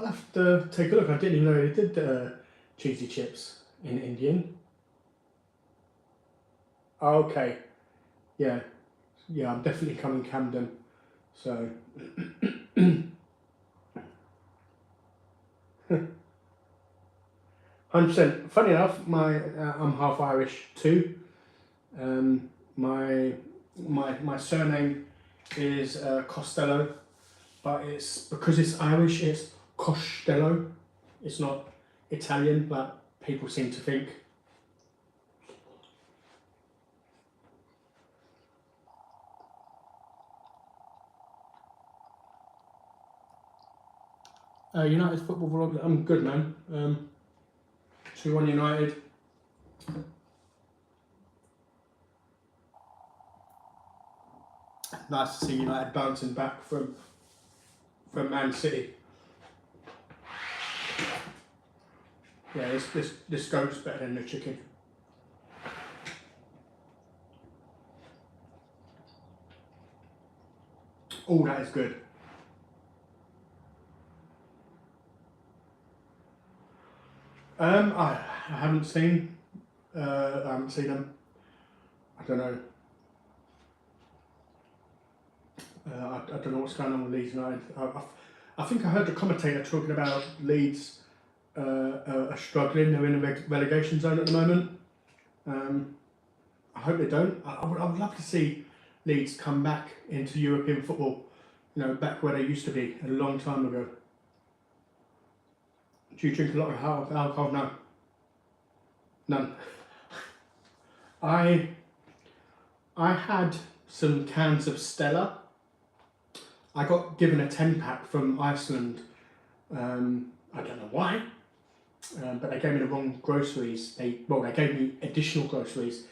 have to take a look. I didn't even know they did cheesy chips in Indian. Oh, okay, yeah, I'm definitely coming Camden. So, 100%. Funny enough, I'm half Irish too. My surname is Costello. But it's because it's Irish, it's Costello. It's not Italian, like people seem to think. United football vlog. I'm good, man. 2-1 United. Nice to see United bouncing back from Man City. Yeah, this goat's better than the chicken. Oh, that is good. I haven't seen. I haven't seen them. I don't know. I don't know what's going on with Leeds United. I think I heard the commentator talking about Leeds are struggling. They're in a relegation zone at the moment. I hope they don't. I would love to see Leeds come back into European football. You know, back where they used to be a long time ago. Do you drink a lot of alcohol? No. None. I had some cans of Stella. I got given a 10-pack from Iceland. I don't know why, but they gave me the wrong groceries. They gave me additional groceries,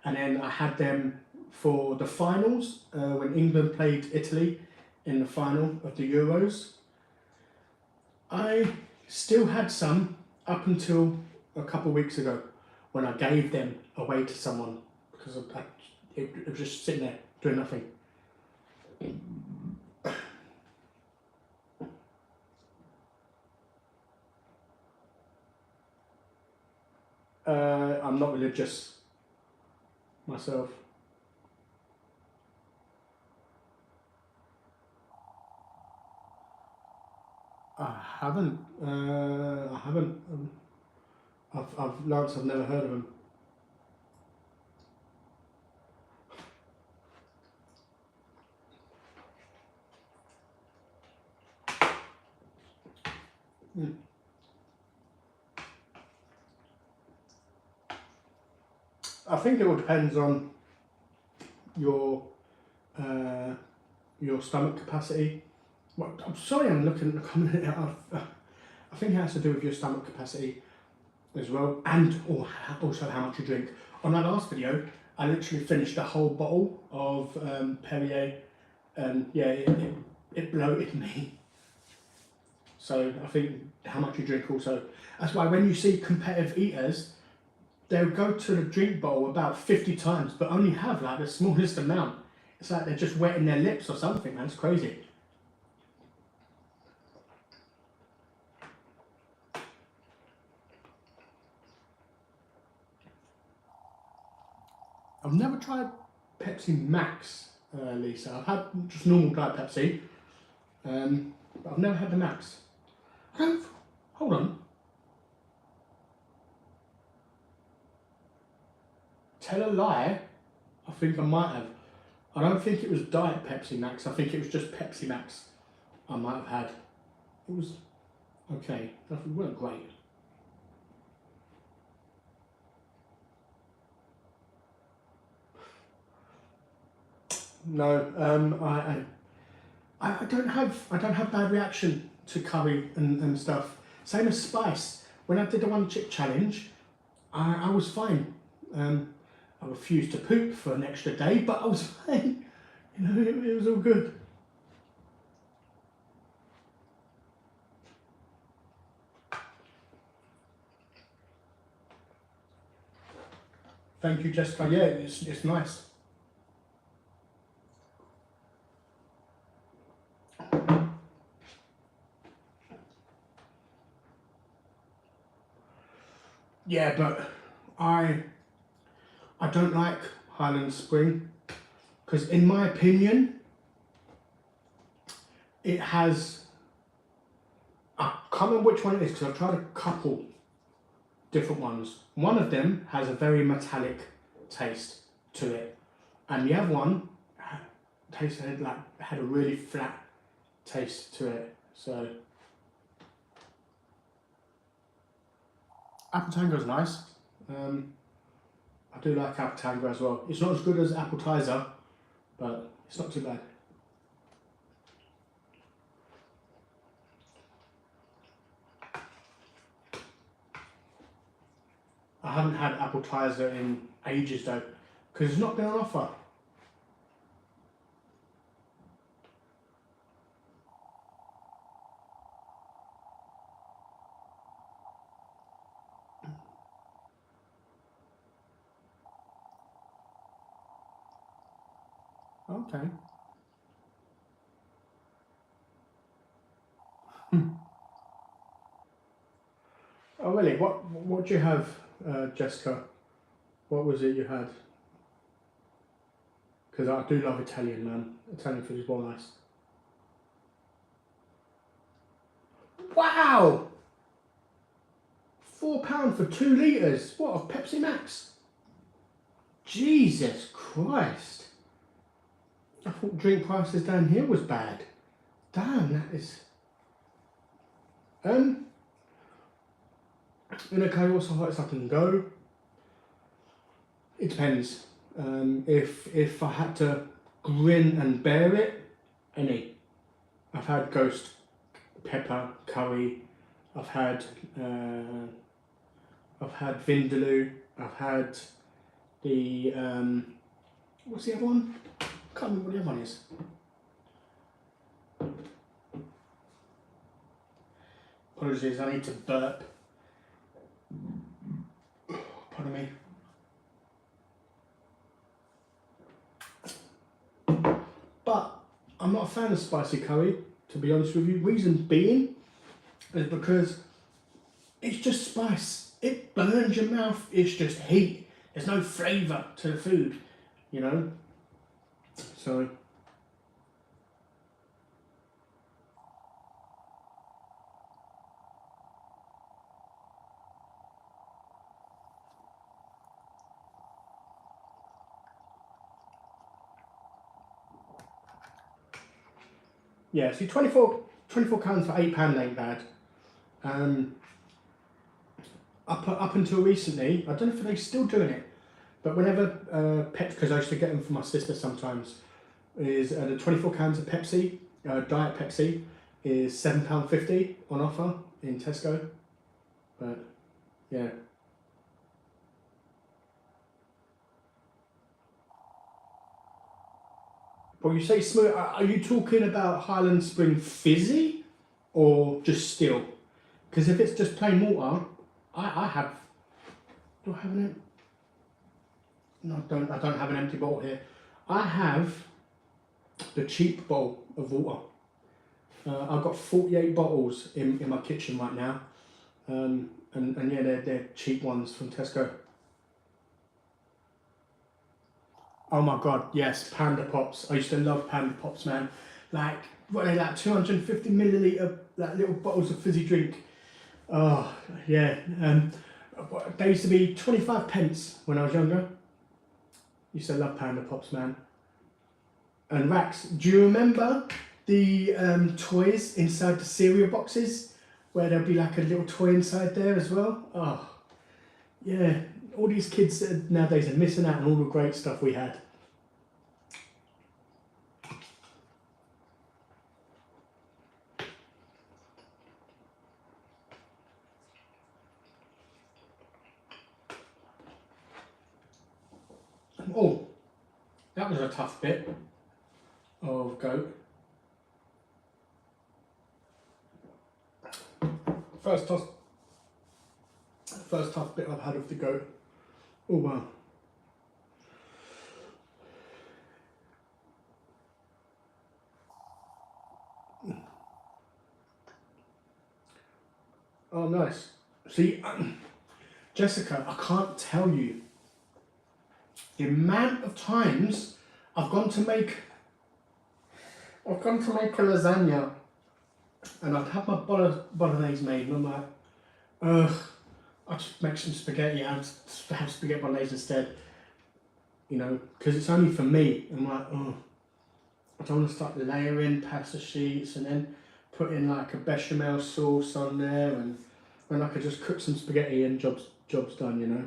and then I had them for the finals when England played Italy in the final of the Euros. I still had some up until a couple of weeks ago when I gave them away to someone because it was just sitting there doing nothing. I'm not religious myself. I haven't. I've never heard of them. I think it all depends on your stomach capacity. Well, I'm sorry, I'm looking at the comment. I think it has to do with your stomach capacity as well, and also how much you drink. On that last video, I literally finished a whole bottle of Perrier, and yeah, it bloated me. So I think how much you drink also. That's why when you see competitive eaters, they'll go to the drink bottle about 50 times, but only have like the smallest amount. It's like they're just wetting their lips or something, man. It's crazy. I've never tried Pepsi Max, Lisa. I've had just normal Diet Pepsi, but I've never had the Max. Hold on. Tell a lie, I think I might have. I don't think it was Diet Pepsi Max, I think it was just Pepsi Max I might have had. It was okay, it weren't great. No, I don't have bad reaction to curry and stuff. Same as spice. When I did the one chip challenge, I was fine. I refused to poop for an extra day, but I was fine. You know, it was all good. Thank you, Jessica. Yeah, it's nice. Yeah, but I don't like Highland Spring because, in my opinion, it has. I can't remember which one it is because I've tried a couple different ones. One of them has a very metallic taste to it, and the other one had a really flat taste to it. So Apple Tango's nice. I do like Apple Tango as well. It's not as good as Appetizer, but it's not too bad. I haven't had Appetizer in ages though, because it's not been on offer. Okay. Oh really? What do you have, Jessica? What was it you had? Because I do love Italian, man. Italian food is well nice. Wow! £4 for 2 litres. What, of Pepsi Max? Jesus Christ. I thought drink prices down here was bad. Damn, that is. In a chaos, how hot I can go. It depends. If I had to grin and bear it, any. I've had ghost pepper curry. I've had vindaloo. I've had the what's the other one? I can't remember what the other one is. Apologies, I need to burp. Pardon me. But I'm not a fan of spicy curry, to be honest with you. Reason being is because it's just spice. It burns your mouth. It's just heat. There's no flavour to the food, you know. So yeah, see, 24 cans for £8 ain't bad. Up until recently, I don't know if they're still doing it, But whenever Pepsi, because I used to get them for my sister sometimes, is the 24 cans of Pepsi, Diet Pepsi, is £7.50 on offer in Tesco. But yeah. Well, you say smooth. Are you talking about Highland Spring Fizzy or just still? Because if it's just plain water, I have. Do I have an empty? No, I don't have an empty bottle here. I have the cheap bottle of water. I've got 48 bottles in my kitchen right now. And yeah, they're cheap ones from Tesco. Oh my god, yes, Panda Pops. I used to love Panda Pops, man. Like, what are they, like 250 milliliter, like little bottles of fizzy drink. Oh, yeah. They used to be 25 pence when I was younger. Used to love Panda Pops, man. And Rax, do you remember the toys inside the cereal boxes? Where there'll be like a little toy inside there as well? Oh, yeah. All these kids nowadays are missing out on all the great stuff we had. Oh, that was a tough bit of goat. First tough bit I've had of the goat. Oh wow. Oh nice. See, Jessica, I can't tell you the amount of times I've gone to make a lasagna and I'd have my bolognese made and I'm like, ugh, I'll just make some spaghetti and have spaghetti bolognese instead. You know, because it's only for me. I'm like, oh, I don't want to start layering pasta sheets and then putting like a bechamel sauce on there, and when I could just cook some spaghetti and job's done, you know.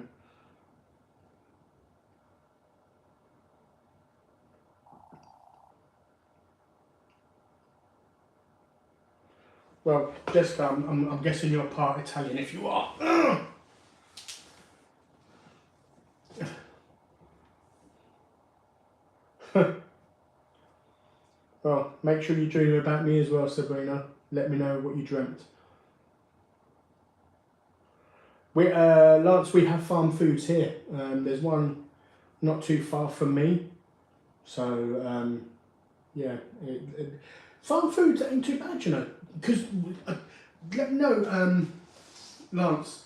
Well, Jessica, I'm guessing you're part Italian. If you are, well, make sure you dream about me as well, Sabrina. Let me know what you dreamt. Lance, we have farm foods here. There's one not too far from me, so yeah. Farm foods ain't too bad, you know. Because let me know, Lance.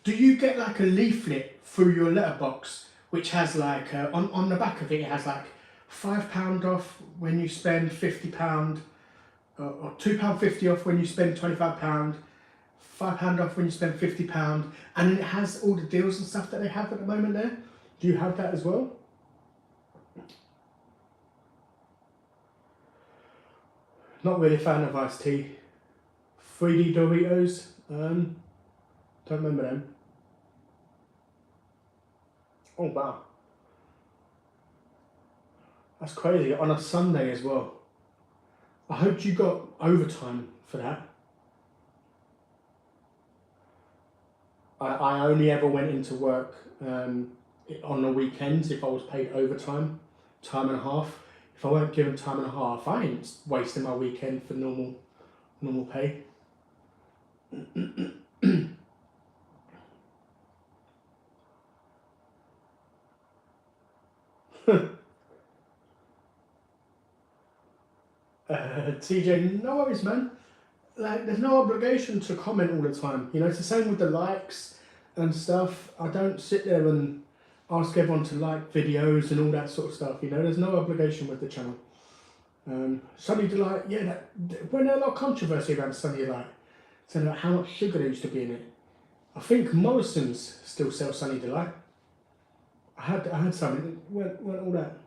Do you get like a leaflet through your letterbox which has like on the back of it, it has like £5 off when you spend £50, or £2.50 off when you spend £25, £5 off when you spend £50, and it has all the deals and stuff that they have at the moment there? Do you have that as well? Not really a fan of iced tea. 3D Doritos, don't remember them. Oh wow. That's crazy, on a Sunday as well. I hope you got overtime for that. I only ever went into work on the weekends if I was paid overtime, time and a half. If I weren't given time and a half, I ain't wasting my weekend for normal pay. TJ, no worries, man. Like, there's no obligation to comment all the time. You know, it's the same with the likes and stuff. I don't sit there and ask everyone to like videos and all that sort of stuff. You know, there's no obligation with the channel. Sunny Delight, yeah, when there's a lot of controversy around Sunny Delight, saying about how much sugar there used to be in it. I think Morrison's still sells Sunny Delight. I had some. It weren't all that.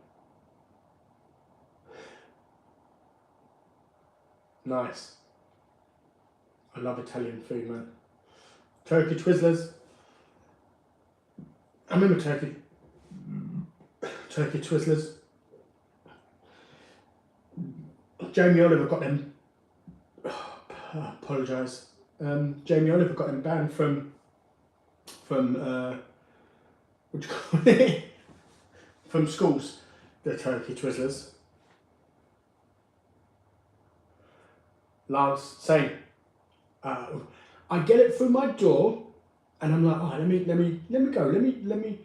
Nice. I love Italian food, man. Turkey Twizzlers. I remember turkey turkey twizzlers. Jamie Oliver got them. I apologise. Jamie Oliver got them banned from what do you call it? From schools. The turkey twizzlers. Lance, same. I get it through my door, and I'm like, oh, let me go. Let me,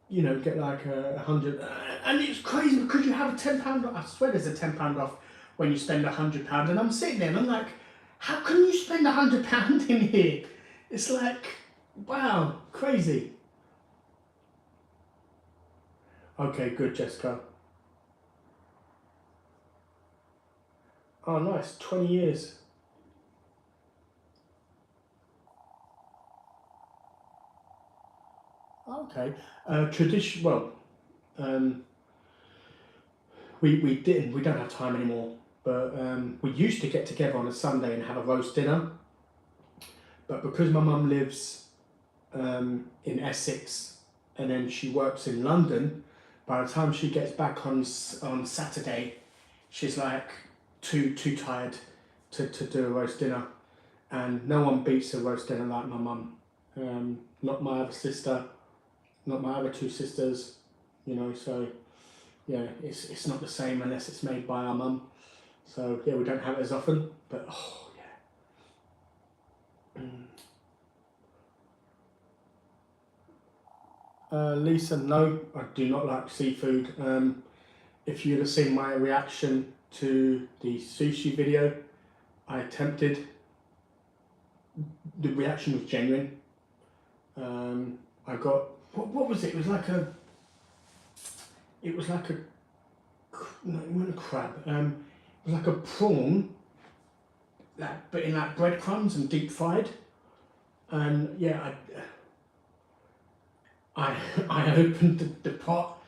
you know, get like 100. And it's crazy because you have a £10 off. I swear there's a £10 off when you spend £100. And I'm sitting there and I'm like, how can you spend £100 in here? It's like, wow, crazy. Okay, good, Jessica. Oh, nice, 20 years. Okay, tradition. Well, we don't have time anymore. But we used to get together on a Sunday and have a roast dinner. But because my mum lives in Essex and then she works in London, by the time she gets back on Saturday, she's like too tired to do a roast dinner. And no one beats a roast dinner like my mum. Not my other sister, not my other two sisters, you know, so yeah, it's not the same unless it's made by our mum. So yeah, we don't have it as often, but oh yeah. Lisa, no, I do not like seafood. If you'd have seen my reaction to the sushi video I attempted, the reaction was genuine. I got, what was it? It was like a, no, it wasn't a crab. It was like a prawn, but in like breadcrumbs and deep fried. And yeah, I opened the pot,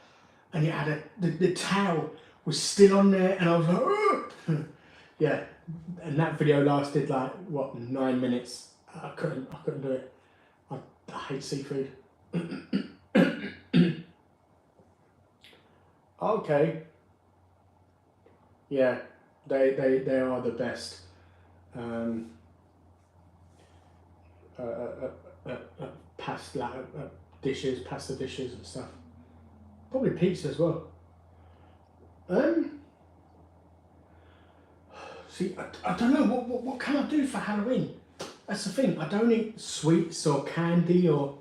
and it had the towel was still on there, and I was like, oh! Yeah, and that video lasted like what, 9 minutes. I couldn't do it. I hate seafood. Okay. Yeah, they are the best. Pasta dishes and stuff. Probably pizza as well. See, I don't know, what can I do for Halloween? That's the thing, I don't eat sweets or candy or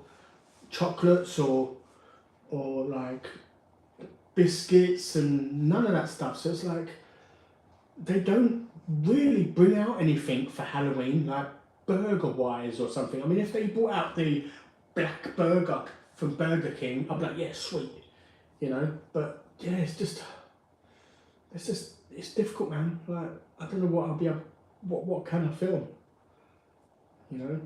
chocolates or like biscuits and none of that stuff. So it's like, they don't really bring out anything for Halloween, like burger-wise or something. I mean, if they brought out the black burger from Burger King, I'd be like, yeah, sweet, you know. But yeah, it's difficult, man. Like, I don't know what I'll be able, what can I film, you know.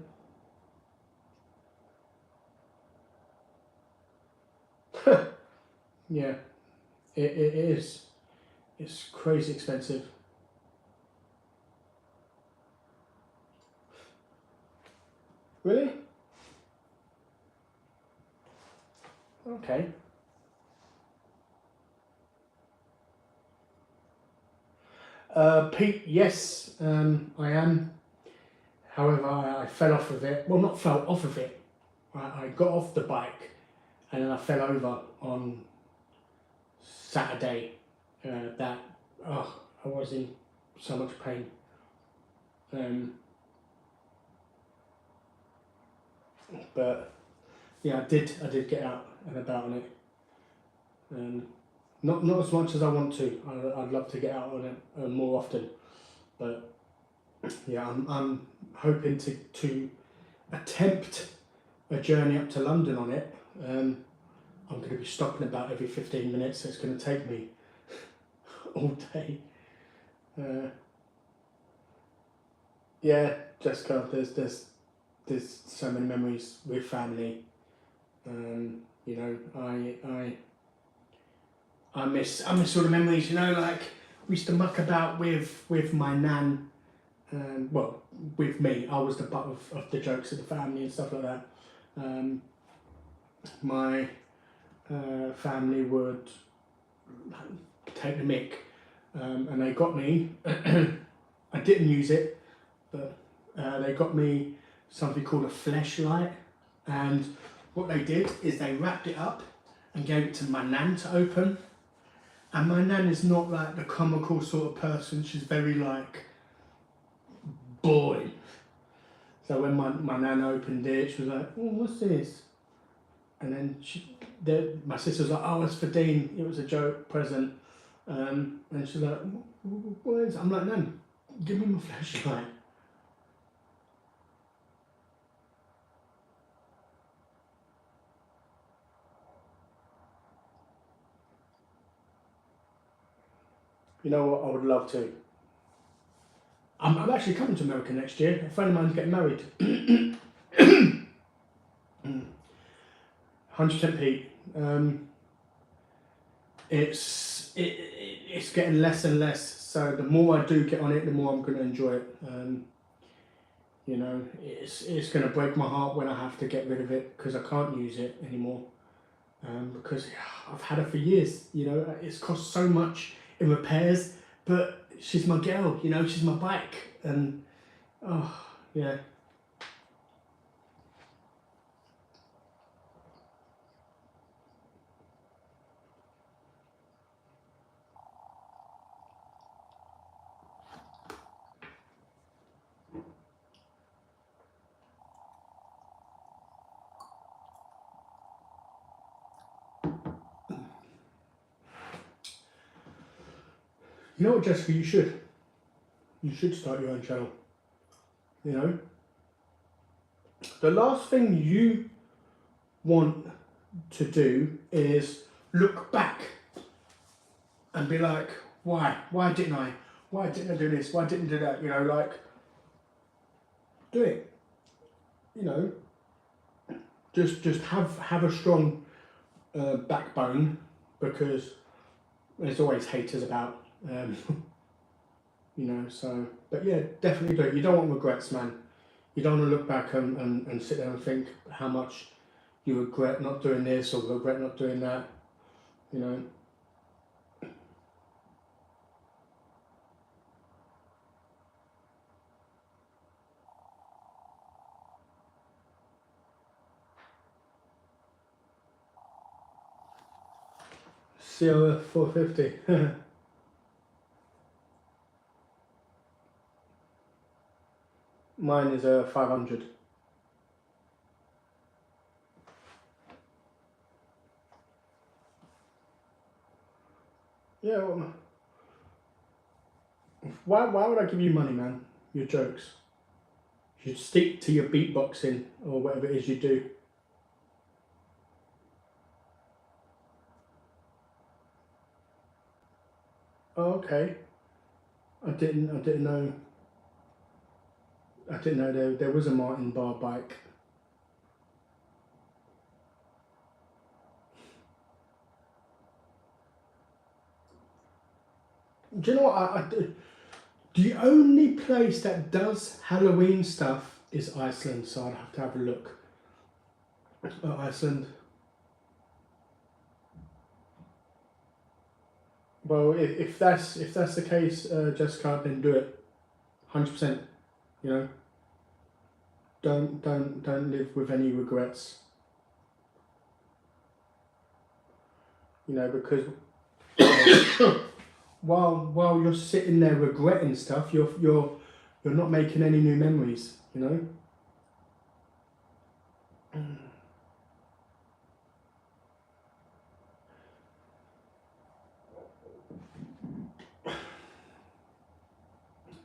Yeah, it is. It's crazy expensive. Really? Okay. Pete, yes, I am. However, I fell off of it. Well, not fell off of it. I got off the bike and then I fell over on Saturday. I was in so much pain. But yeah, I did get out and about on it. Not as much as I want to. I'd love to get out on it more often, but yeah, I'm hoping to attempt a journey up to London on it. I'm going to be stopping about every 15 minutes. So it's going to take me all day. Yeah, Jessica, there's so many memories with family. You know, I miss all the memories. You know, like we used to muck about with my nan. Well, with me, I was the butt of the jokes of the family and stuff like that. My family would take the mick, and they got me. I didn't use it, but they got me something called a fleshlight, and what they did is they wrapped it up and gave it to my nan to open. And my nan is not like the comical sort of person. She's very like boring. So when my nan opened it, she was like, "Oh, what's this?" And then my sister was like, "Oh, it's for Dean. It was a joke present." And she's like, "What is it?" I'm like, "Nan, give me my flashlight." You know what? I would love to. I'm actually coming to America next year. A friend of mine's getting married. 100% Pete. It's getting less and less. So the more I do get on it, the more I'm going to enjoy it. You know, it's going to break my heart when I have to get rid of it because I can't use it anymore. Because I've had it for years. You know, it's cost so much in repairs, but she's my girl. You know, she's my bike, and oh yeah. You know what, Jessica, you should start your own channel. You know, the last thing you want to do is look back and be like, why didn't I do this, why didn't I do that? You know, like, do it. You know, just have a strong backbone, because there's always haters about. You know, so, but yeah, definitely do it. You don't want regrets, man. You don't want to look back and sit there and think how much you regret not doing this or regret not doing that, you know. Sierra 450. Mine is a 500. Yeah, well, why would I give you money, man? Your jokes. You should stick to your beatboxing or whatever it is you do. Oh, okay. I didn't know. I didn't know there was a Martin bar bike. Do you know what? The only place that does Halloween stuff is Iceland, so I'd have to have a look at Iceland. Well, if that's the case, Jessica, then do it, 100%. You know, don't live with any regrets. You know, because while you're sitting there regretting stuff, you're not making any new memories. You know.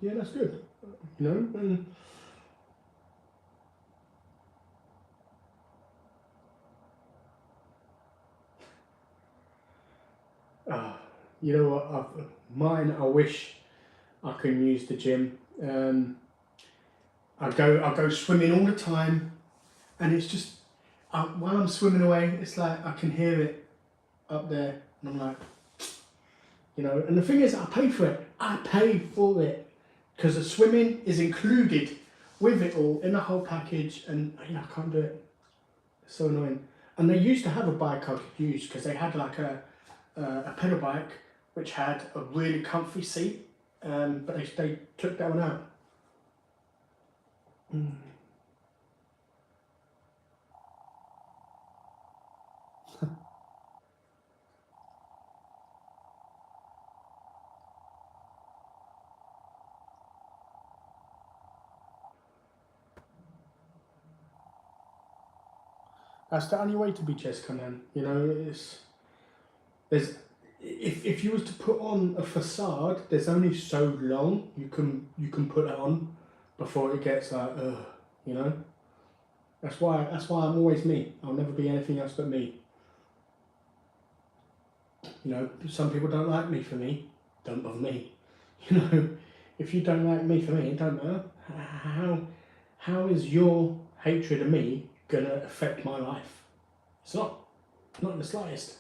Yeah, that's good. You know, and you know what? Mine. I wish I can use the gym. I go swimming all the time, and it's just while I'm swimming away, it's like I can hear it up there, and I'm like, you know. And the thing is, I pay for it. I pay for it because the swimming is included with it all in the whole package, and you know, I can't do it. It's so annoying. And they used to have a bike I could use because they had like a pedal bike which had a really comfy seat, but they took that one out. That's the only way to be Jessica, man. You know, if you was to put on a facade, there's only so long you can put it on before it gets like, ugh, you know. That's why I'm always me. I'll never be anything else but me. You know, some people don't like me for me. Don't bother me. You know, if you don't like me for me, it don't matter. How is your hatred of me gonna affect my life? It's not in the slightest.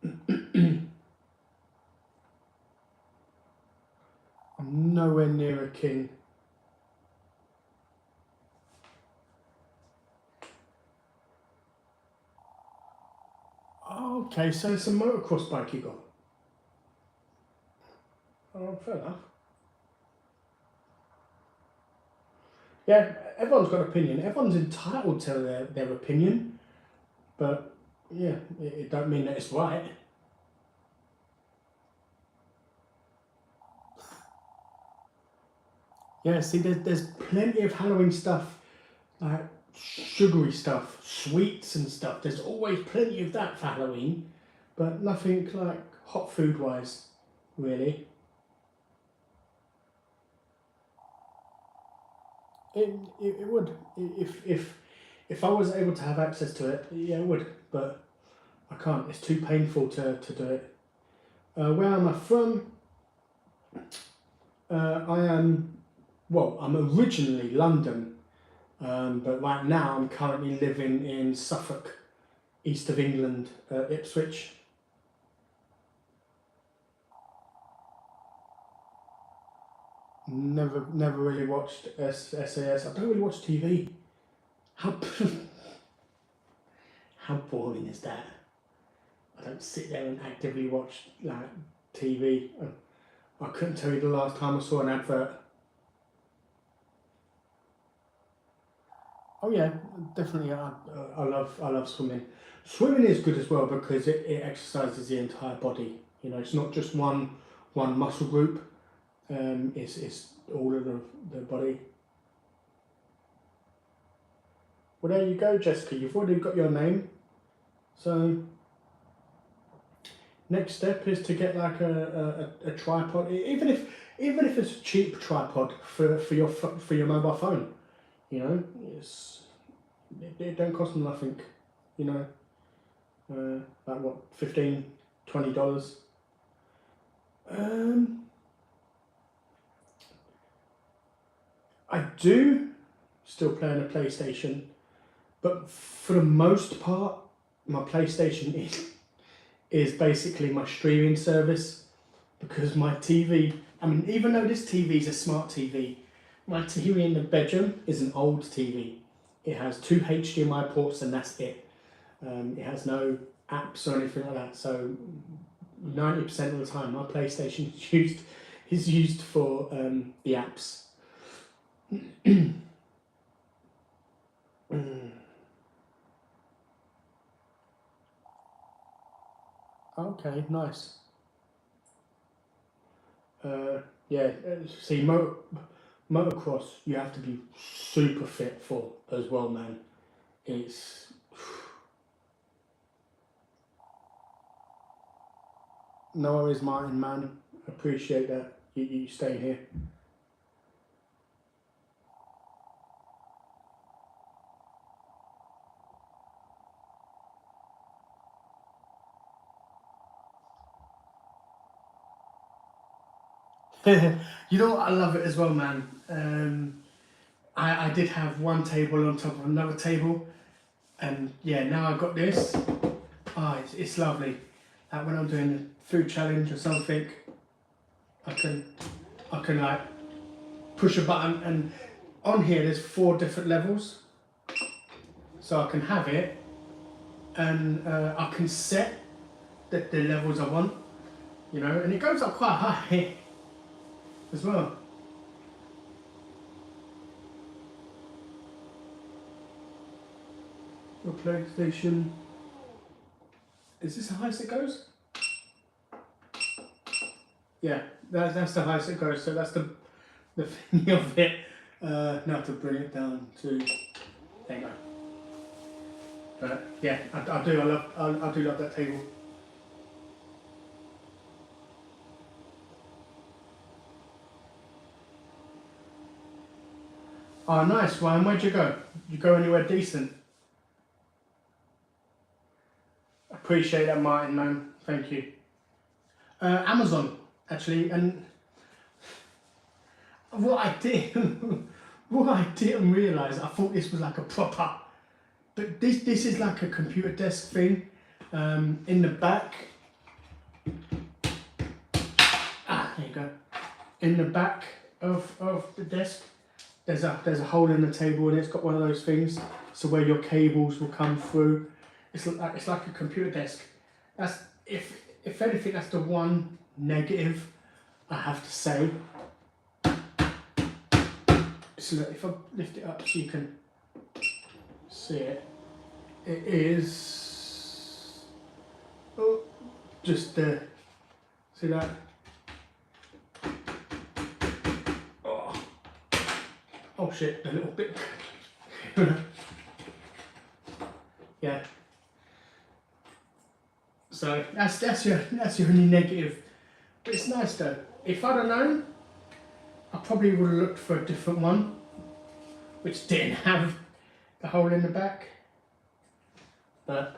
I'm nowhere near a king. Okay, so it's a motocross bike you got. Oh, fair enough. Yeah, everyone's got an opinion. Everyone's entitled to their opinion, but yeah, it don't mean that it's right. Yeah, see, there's plenty of Halloween stuff, like sugary stuff, sweets and stuff. There's always plenty of that for Halloween, but nothing like hot food wise, really. It would, if I was able to have access to it, yeah, it would, but I can't. It's too painful to do it. Where am I from? I'm originally London, but right now I'm currently living in Suffolk, east of England, Ipswich. Never really watched SAS. I don't really watch TV. How how boring is that? I don't sit there and actively watch like TV. I couldn't tell you the last time I saw an advert. Oh yeah, definitely. I love swimming. Swimming is good as well because it exercises the entire body. You know, it's not just one muscle group. It's all of the body. Well, there you go, Jessica. You've already got your name. So next step is to get like a tripod, even if it's a cheap tripod for your mobile phone. You know, it don't cost them nothing. You know, like what, $15-20. I do still play on a PlayStation, but for the most part, my PlayStation is basically my streaming service, because my TV, I mean, even though this TV is a smart TV, my TV in the bedroom is an old TV. It has 2 HDMI ports and that's it. It has no apps or anything like that, so 90% of the time my PlayStation is used for the apps. Okay, nice. Yeah, see, motocross you have to be super fit for as well, man. It's no worries, Martin, man. Appreciate that you staying here. You know what, I love it as well, man. I did have one table on top of another table, and yeah, now I've got this. It's lovely. Like when I'm doing a food challenge or something, I can like push a button, and on here there's 4 different levels, so I can have it and I can set the levels I want, you know, and it goes up quite high as well. Your PlayStation. Is this the highest it goes? Yeah, that's the highest it goes. So that's the thing of it. Now to bring it down to, there you go. But yeah, I do love that table. Oh, nice, Ryan. Where'd you go? Did you go anywhere decent? Appreciate that, Martin, man. Thank you. Amazon, actually, and what I did, what I didn't realise, I thought this was like a proper, but this is like a computer desk thing. In the back, there you go. In the back of the desk, there's a hole in the table, and it's got one of those things, so where your cables will come through. It's like a computer desk. That's if anything, that's the one negative I have to say. So that if I lift it up so you can see it, it is just there. See that? Oh shit! A little bit. Yeah. So that's your only negative, but it's nice though. If I'd have known, I probably would have looked for a different one, which didn't have the hole in the back. But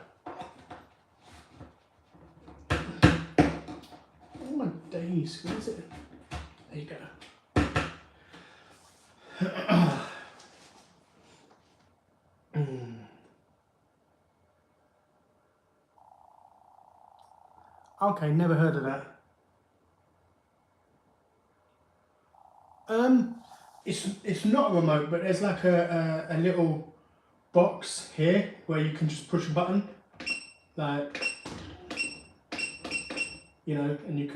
oh my days, what is it? There you go. Okay, never heard of that. It's not a remote, but there's like a little box here where you can just push a button, like, you know, and you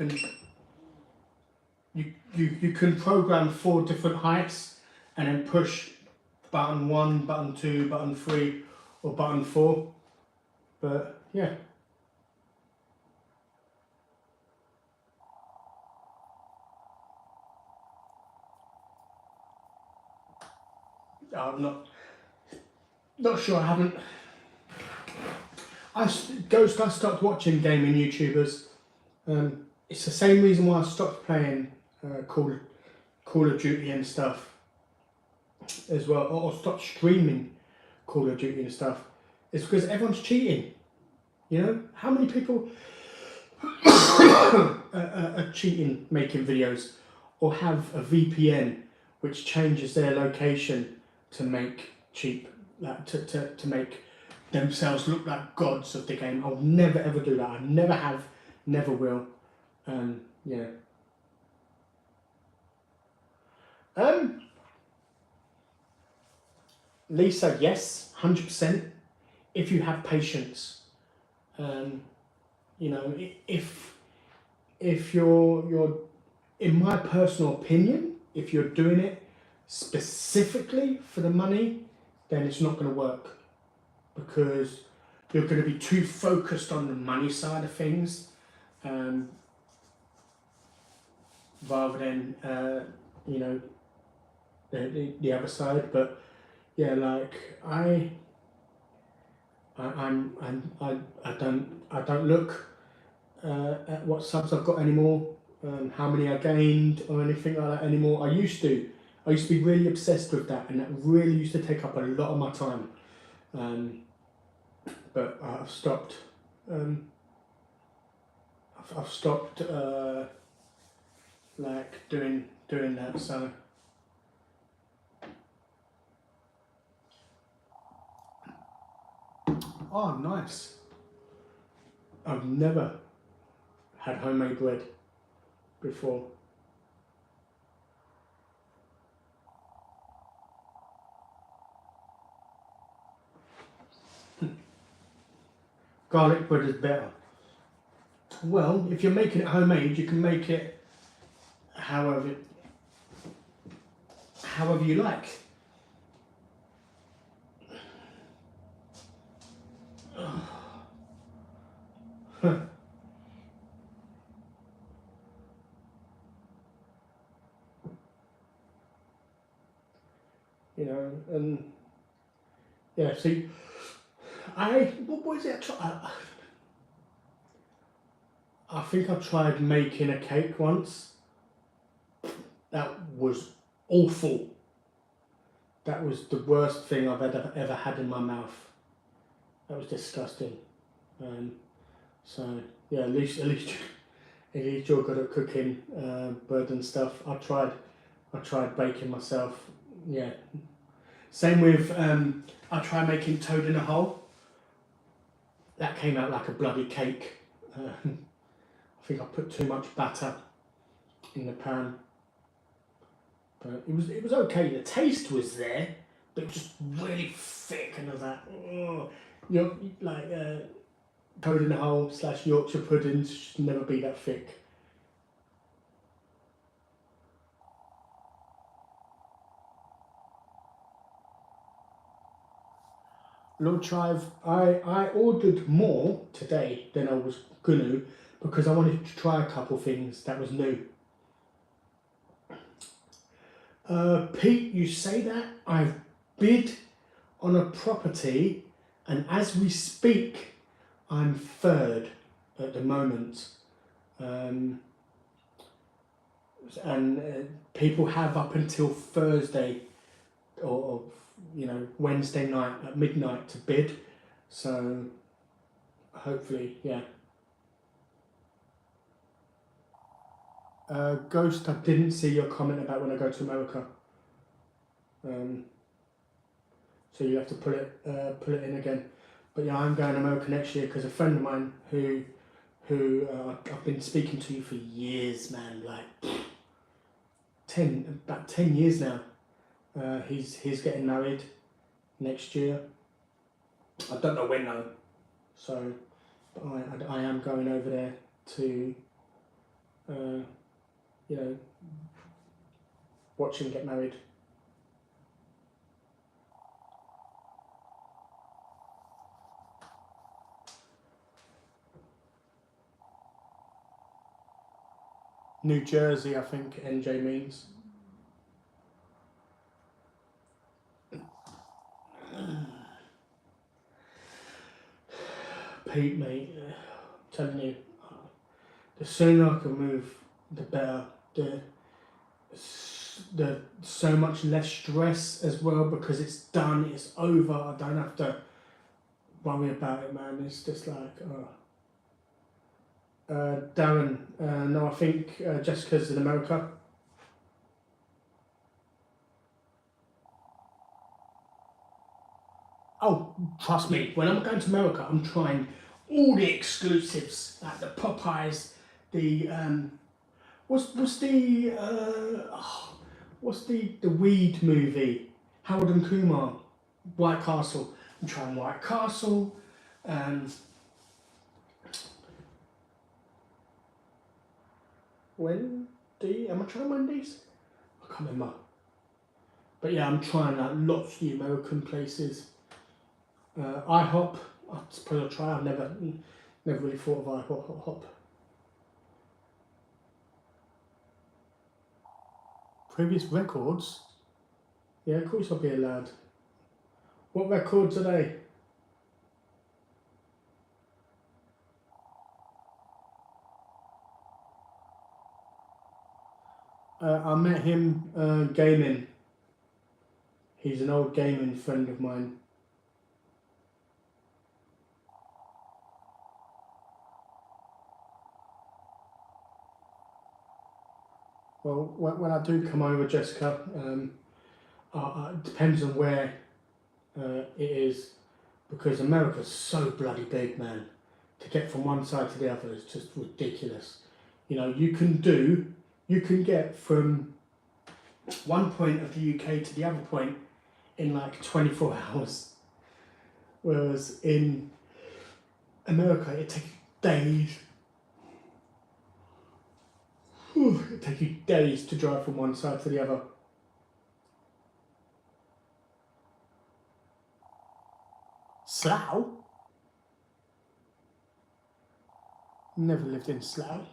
can program 4 different heights and then push button 1, button 2, button 3, or button 4. But yeah. I'm not sure. I haven't. I stopped watching gaming YouTubers. It's the same reason why I stopped playing Call of Duty and stuff as well, or stopped streaming Call of Duty and stuff. It's because everyone's cheating. You know, how many people are cheating making videos, or have a VPN which changes their location to make cheap, like to make themselves look like gods of the game. I'll never ever do that. I never have, never will. Yeah. Lisa, yes, 100%. If you have patience, you know, if you're, in my personal opinion, if you're doing it specifically for the money, then it's not going to work, because you're going to be too focused on the money side of things, rather than you know, the other side. But yeah, like I don't look at what subs I've got anymore, how many I gained or anything like that anymore. I used to be really obsessed with that, and that really used to take up a lot of my time. But I've stopped. I've stopped like doing that. So oh, nice. I've never had homemade bread before. garlic bread is better. Well, if you're making it homemade, you can make it however you like. You know, and yeah, see, what was it? I think I tried making a cake once. That was awful. That was the worst thing I've ever had in my mouth. That was disgusting. So yeah, at least you're good at cooking bread and stuff. I tried baking myself. Yeah. Same with I tried making toad in a hole. That came out like a bloody cake. I think I put too much batter in the pan, but it was okay. The taste was there, but it was just really thick, and I was like, oh, like toad in a hole / Yorkshire pudding should never be that thick. Lord Chive, I ordered more today than I was gonna because I wanted to try a couple things that was new. Pete, you say that? I've bid on a property, and as we speak, I'm third at the moment. And people have up until Thursday or Wednesday night at midnight to bid, so hopefully, yeah. Ghost, I didn't see your comment about when I go to America, so you have to put it in again. But yeah, I'm going to America next year because a friend of mine who I've been speaking to for years, man, like about 10 years now. He's getting married next year. I don't know when though. So, but I am going over there to, watch him get married. New Jersey, I think NJ means. Pete, mate, I'm telling you, the sooner I can move, the better. The so much less stress as well because it's done, it's over. I don't have to worry about it, man. It's just like, Darren, no, I think Jessica's in America. Oh, trust me, when I'm going to America, I'm trying all the exclusives, like the Popeyes, the what's the weed movie? Harold and Kumar, White Castle. I'm trying White Castle. Wendy? Am I trying Wendy's? I can't remember. But yeah, I'm trying like lots of the American places. IHOP, I suppose I'll try. I've never really thought of IHOP. Previous records? Yeah, of course I'll be allowed. What records are they? I met him gaming. He's an old gaming friend of mine. Well, when I do come over, Jessica, it depends on where it is, because America's so bloody big, man. To get from one side to the other is just ridiculous. You know, you can get from one point of the UK to the other point in like 24 hours. Whereas in America, it takes days. It takes you days to drive from one side to the other. Slough? Never lived in Slough.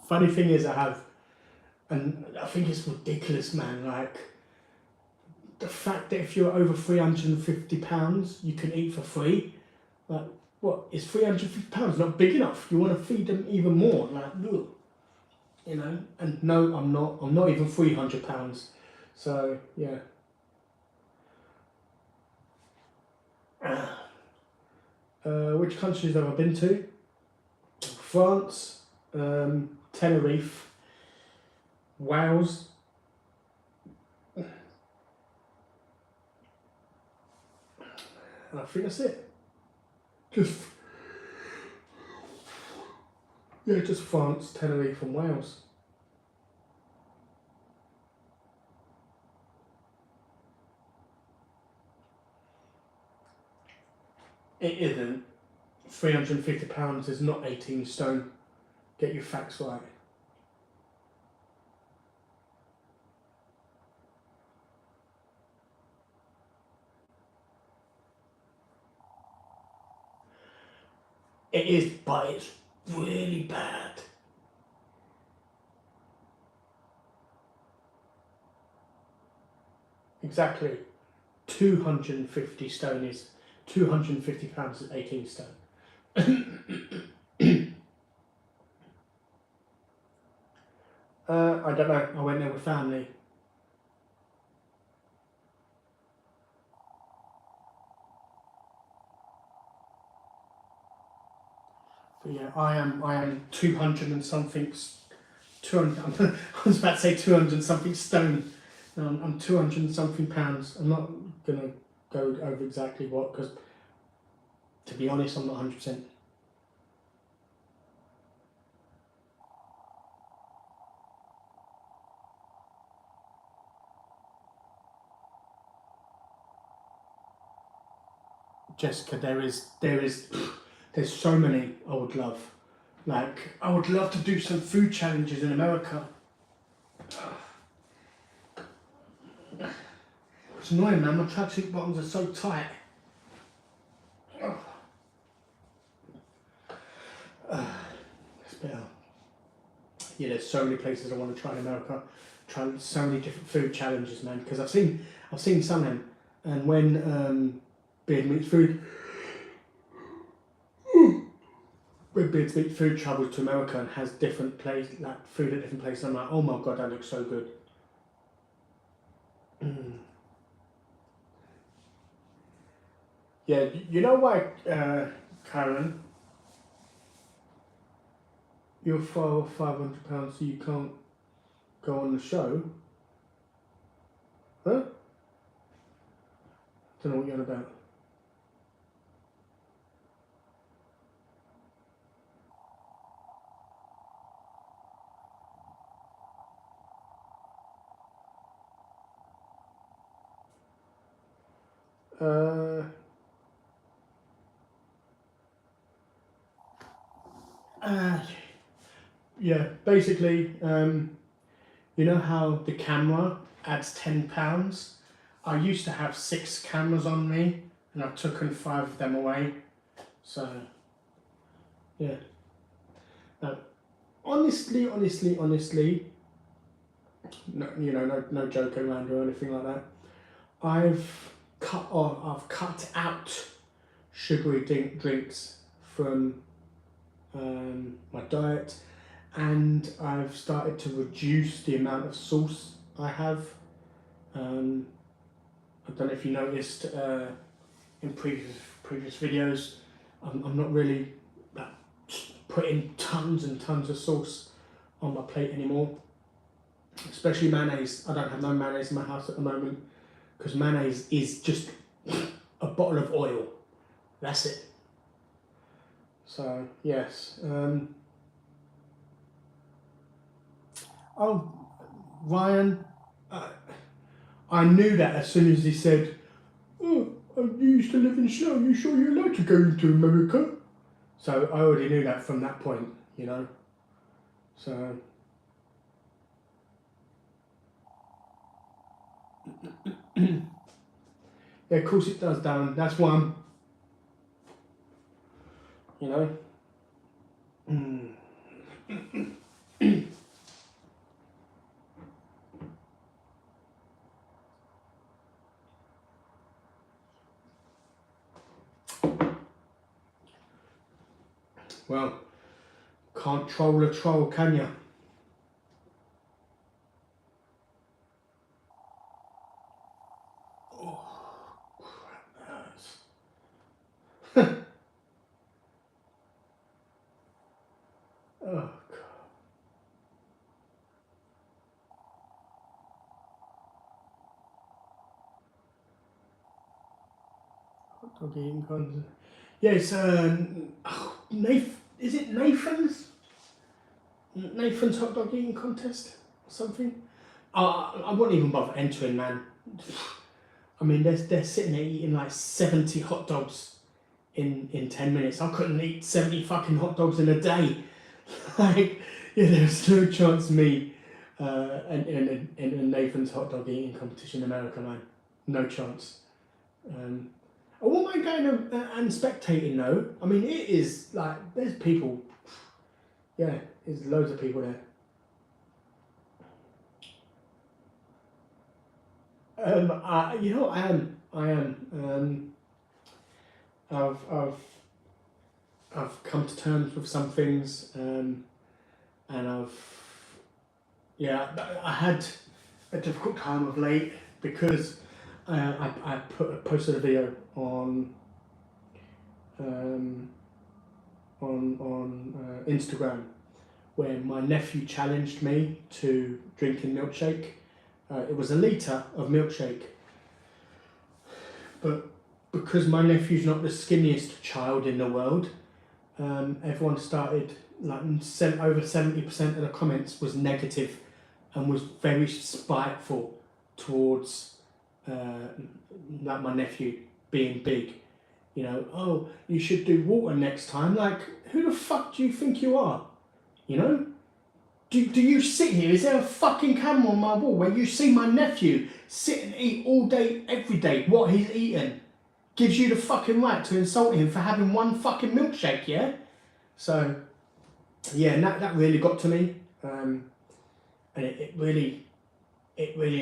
Funny thing is, I have, and I think it's ridiculous, man. Like, the fact that if you're over £350, you can eat for free. Like, what is £350 not big enough? You want to feed them even more? Like, ugh. You know. And no, I'm not. I'm not even £300. So yeah. Which countries have I been to? France, Tenerife, Wales. And I think that's it. Just France, Tenerife and Wales. It isn't. £350 is not 18 stone. Get your facts right. It is, but it's really bad. Exactly. 250 stone is £250 is 18 stone. I don't know. I went there with family. But yeah, I am 200 and something. 200. I was about to say 200 and something stone. No, I'm 200 and something pounds. I'm not gonna go over exactly what, because to be honest, I'm not 100%. Jessica, there's so many I would love. Like, I would love to do some food challenges in America. It's annoying, man. My tracksuit bottoms are so tight. It's better. Yeah, there's so many places I want to try in America. Try so many different food challenges, man. Because I've seen some of them, and when Beard Meets Food, when Beard Meets Food travels to America and has different places, like food at different places, I'm like, oh my god, that looks so good. Yeah, you know why, Karen? You're £500, so you can't go on the show. Huh? Don't know what you're on about. Yeah, basically, you know how the camera adds £10? I used to have 6 cameras on me, and I've taken 5 of them away. So, yeah. Now, honestly, no, you know, no joking around or anything like that. I've cut out sugary drinks from my diet, and I've started to reduce the amount of sauce I have. I don't know if you noticed in previous videos, I'm not really putting tons and tons of sauce on my plate anymore, especially mayonnaise. I don't have no mayonnaise in my house at the moment, because mayonnaise is just a bottle of oil. That's it. So yes. Oh, Ryan, I knew that as soon as he said, "Oh, you used to live in Slough, you sure you're allowed to go into America?" So I already knew that from that point, you know. So yeah, of course it does, Darren. That's one. You know. Well, can't troll a troll, can you? Oh, crap, that hurts. Oh, God. Hot dog eating contest. Yeah, it's is it Nathan's? Nathan's hot dog eating contest or something? I won't even bother entering, man. I mean, they're sitting there eating like 70 hot dogs in 10 minutes. I couldn't eat 70 fucking hot dogs in a day. Like, yeah, there's no chance me in a Nathan's hot dog eating competition in America, man. No chance. I wouldn't mind going and spectating though. I mean, it is like, there's people, yeah, there's loads of people there. You know, I am. I've come to terms with some things, and I had a difficult time of late because I posted a video on Instagram where my nephew challenged me to drinking milkshake. It was a litre of milkshake, but because my nephew's not the skinniest child in the world, everyone started, like, over 70% of the comments was negative and was very spiteful towards like my nephew being big. You know, oh, you should do water next time. Like, who the fuck do you think you are? You know? Do you sit here? Is there a fucking camera on my wall where you see my nephew sit and eat all day, every day, what he's eating? Gives you the fucking right to insult him for having one fucking milkshake, yeah? So, yeah, and that really got to me. And it really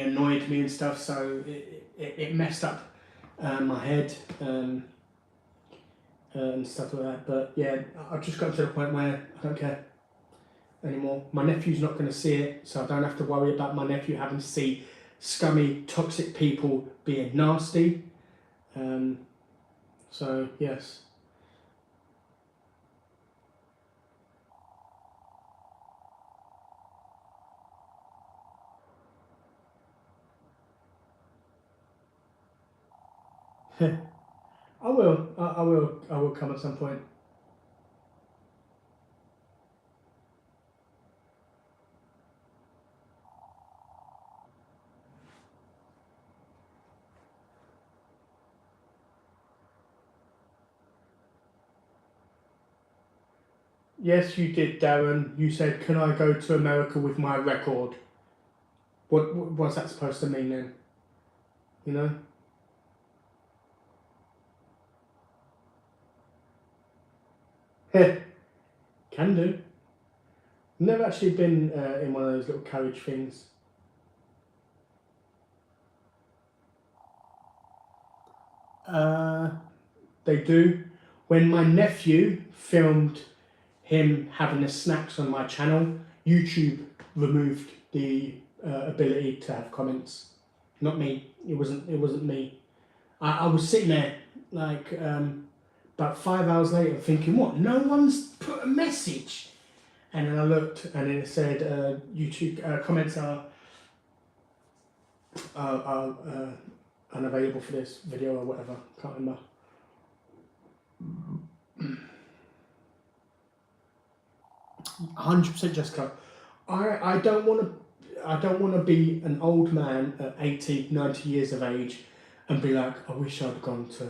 annoyed me and stuff, so it messed up my head and stuff like that. But yeah, I've just got to the point where I don't care anymore. My nephew's not going to see it, so I don't have to worry about my nephew having to see scummy, toxic people being nasty. So yes. I will. I will. I will come at some point. Yes, you did, Darren. You said, "Can I go to America with my record?" What's that supposed to mean then? You know? Can do. Never actually been in one of those little carriage things. They do. When my nephew filmed him having the snacks on my channel, YouTube removed the ability to have comments. Not me. It wasn't me. I was sitting there like about 5 hours later thinking, what? No one's put a message. And then I looked and it said YouTube comments are unavailable for this video or whatever. Can't remember. 100% Jessica. I don't want to. I don't want to be an old man at 80, 90 years of age and be like, I wish I'd gone to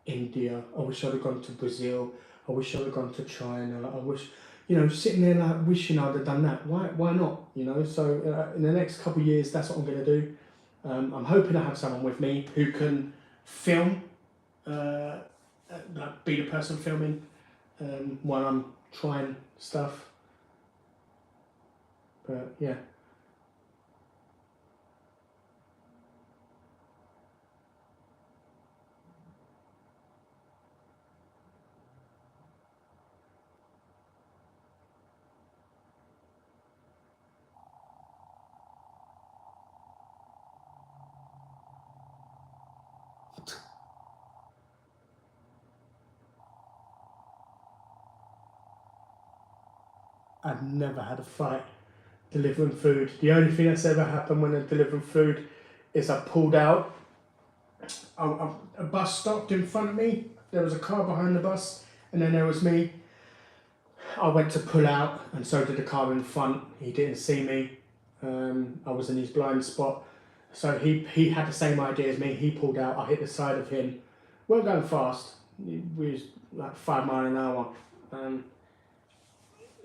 India, I wish I'd have gone to Brazil, I wish I'd have gone to China, I wish, you know, sitting there like wishing I'd have done that. Why not? You know, so in the next couple of years, that's what I'm going to do. I'm hoping I have someone with me who can film, like be the person filming while I'm trying stuff. But yeah. I've never had a fight delivering food. The only thing that's ever happened when I'm delivering food is I pulled out. A bus stopped in front of me. There was a car behind the bus, and then there was me. I went to pull out, and so did the car in front. He didn't see me. I was in his blind spot. So he had the same idea as me. He pulled out. I hit the side of him. We weren't going fast. We was like 5 miles an hour.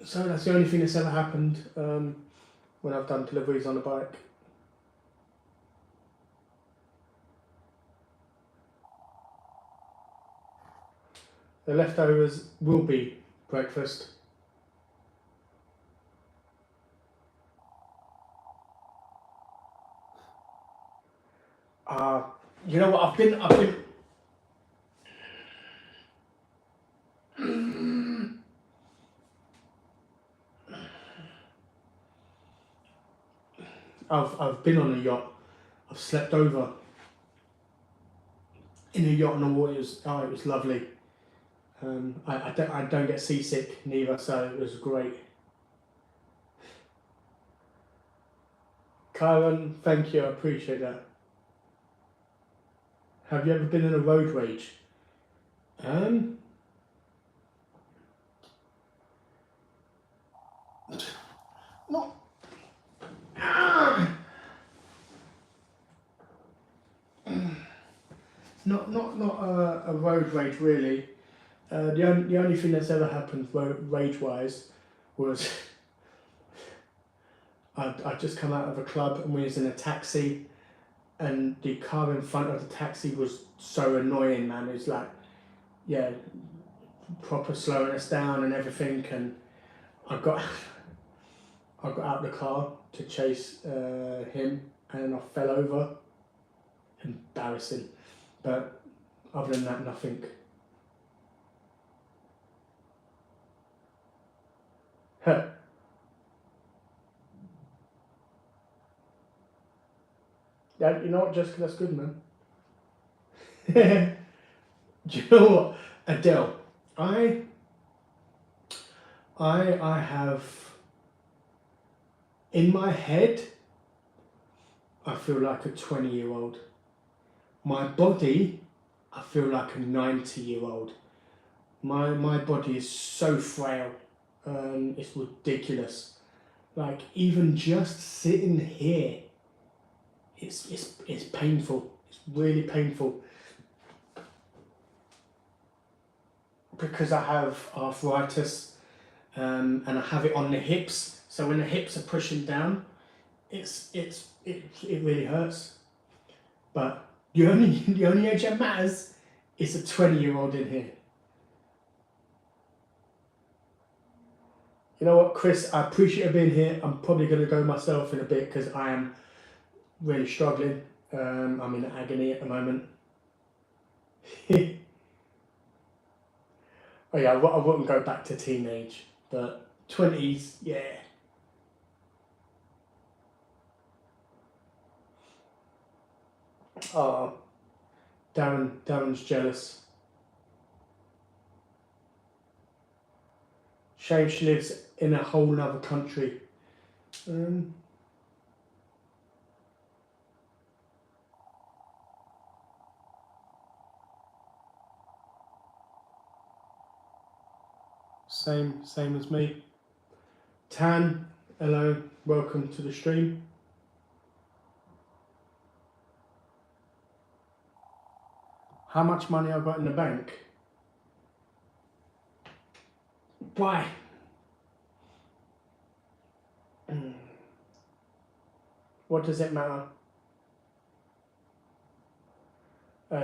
So that's the only thing that's ever happened when I've done deliveries on a bike. The leftovers will be breakfast. You know what? I've been. I've been on a yacht. I've slept over in a yacht on the water. It was lovely. I don't get seasick neither, so it was great. Karen, thank you. I appreciate that. Have you ever been in a road rage? Not. Not a road rage really. The only thing that's ever happened rage wise was I just come out of a club and we was in a taxi, and the car in front of the taxi was so annoying, man. It was like, yeah, proper slowing us down and everything, and I got out the car to chase him, and I fell over. Embarrassing, but other than that, nothing. Huh. Yeah, you know what, Jessica, that's good, man. Do you know what, Adele? I have in my head. I feel like a 20-year-old. My body, I feel like a 90-year-old. My body is so frail. It's ridiculous. Like even just sitting here, it's painful. It's really painful because I have arthritis, and I have it on the hips. So when the hips are pushing down, it really hurts. But the only age that matters is a 20-year-old in here. You know what, Chris? I appreciate you being here. I'm probably going to go myself in a bit because I am really struggling. I'm in agony at the moment. Oh yeah, I wouldn't go back to teenage, but 20s, yeah. Oh, Darren's jealous. Shame she lives in a whole nother country. Same as me. Tan, hello, welcome to the stream. How much money I've got in the bank? Why? What does it matter?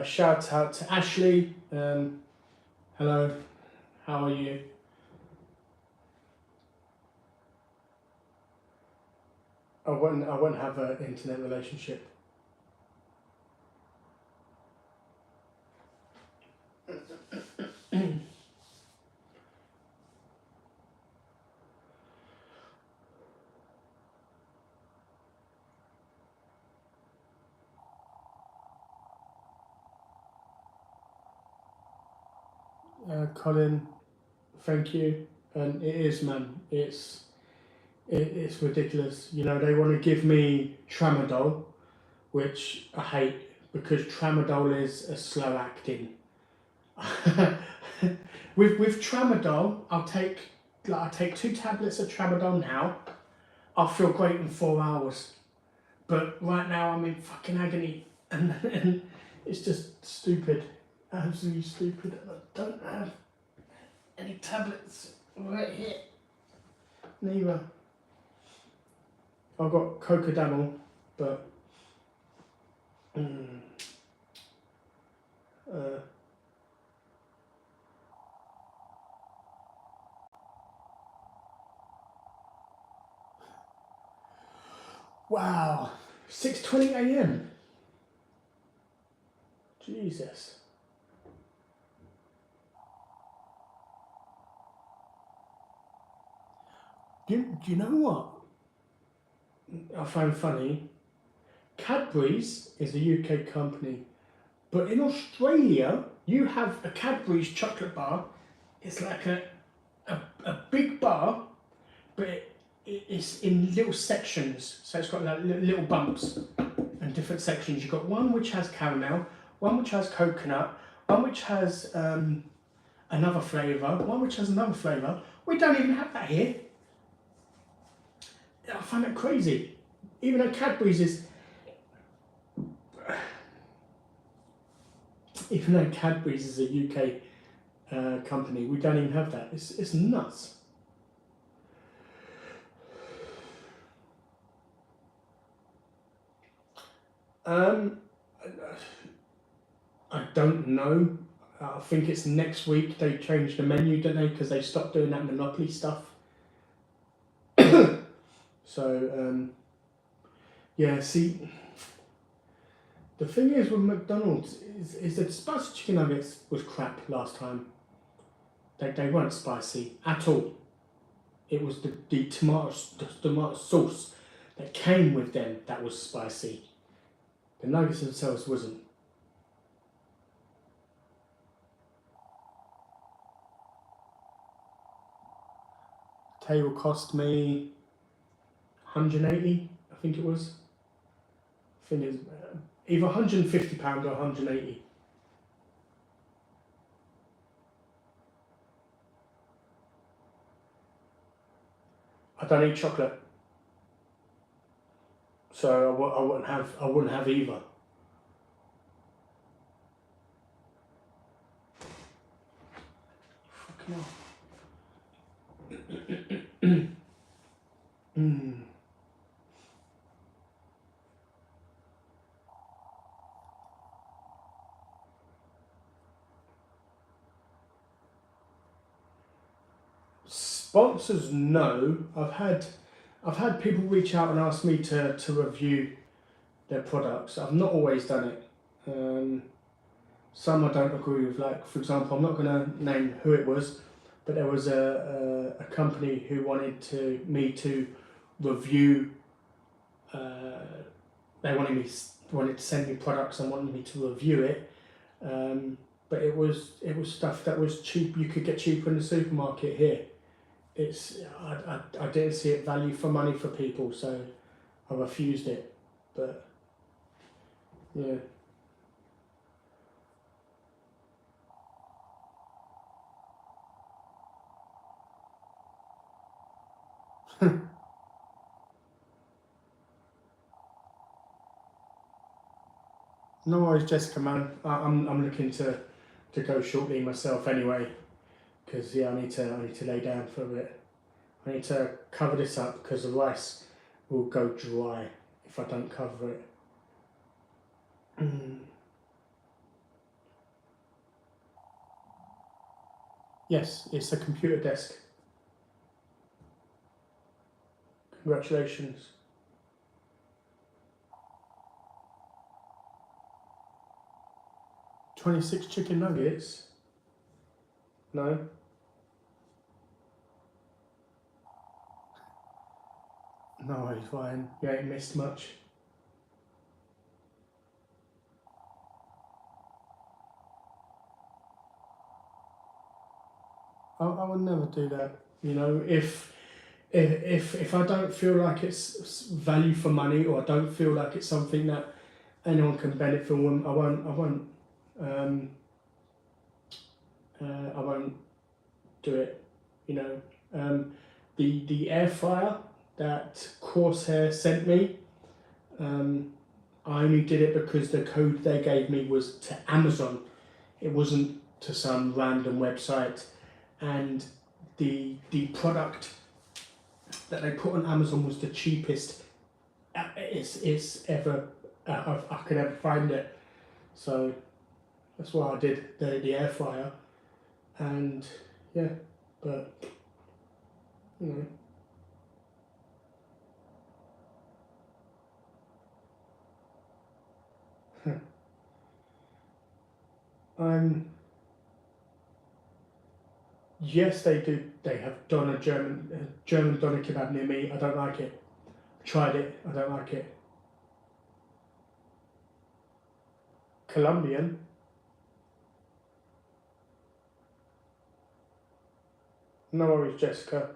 Shout out to Ashley. Hello, how are you? I wouldn't have an internet relationship. Colin, thank you. And it is, man. It's ridiculous. You know, they want to give me tramadol, which I hate because tramadol is a slow acting. with tramadol, I take 2 tablets of tramadol now. I'll feel great in 4 hours. But right now I'm in fucking agony, and it's just stupid, absolutely stupid. And I don't have any tablets right here. Neither. I've got cocodamol, but wow, 6:20 a.m. Jesus. Do you know what I find funny? Cadbury's is a UK company, but in Australia you have a Cadbury's chocolate bar. It's like a big bar, but it's in little sections. So it's got like little bumps and different sections. You've got one which has caramel, one which has coconut, one which has another flavour, one which has another flavour. We don't even have that here. I find that crazy. Even though Cadbury's is... Even though Cadbury's is a UK company, we don't even have that. It's nuts. I don't know. I think it's next week they change the menu, don't they? Because they stopped doing that Monopoly stuff. So, yeah, see, the thing is with McDonald's is that spicy chicken nuggets was crap last time. They weren't spicy at all. It was the tomato sauce that came with them that was spicy. The nuggets themselves wasn't. Table cost me 180, I think it was. I think it's either £150 or 180. I don't eat chocolate, so I wouldn't have either. Fucking hell. Sponsors, no. I've had people reach out and ask me to review their products. I've not always done it. Some I don't agree with. Like, for example, I'm not going to name who it was, but there was a company who wanted me to review. They wanted to send me products and wanted me to review it. But it was stuff that was cheap. You could get cheaper in the supermarket here. I didn't see it value for money for people, so I refused it. But yeah. No worries, Jessica, man. I'm looking to go shortly myself anyway, because yeah, I need to lay down for a bit. I need to cover this up because the rice will go dry if I don't cover it. Yes, it's a computer desk. Congratulations. 26 chicken nuggets? No? No, it's fine. You ain't missed much. I would never do that. You know, if I don't feel like it's value for money, or I don't feel like it's something that anyone can benefit from, um, I won't do it. You know, the air fryer that Corsair sent me, I only did it because the code they gave me was to Amazon. It wasn't to some random website, and the product that they put on Amazon was the cheapest it's ever I could ever find it. So that's why I did the air fryer, and yeah, but you know, yes, they do. They have done a German doner kebab near me. I don't like it. Tried it. I don't like it. Colombian. No worries, Jessica.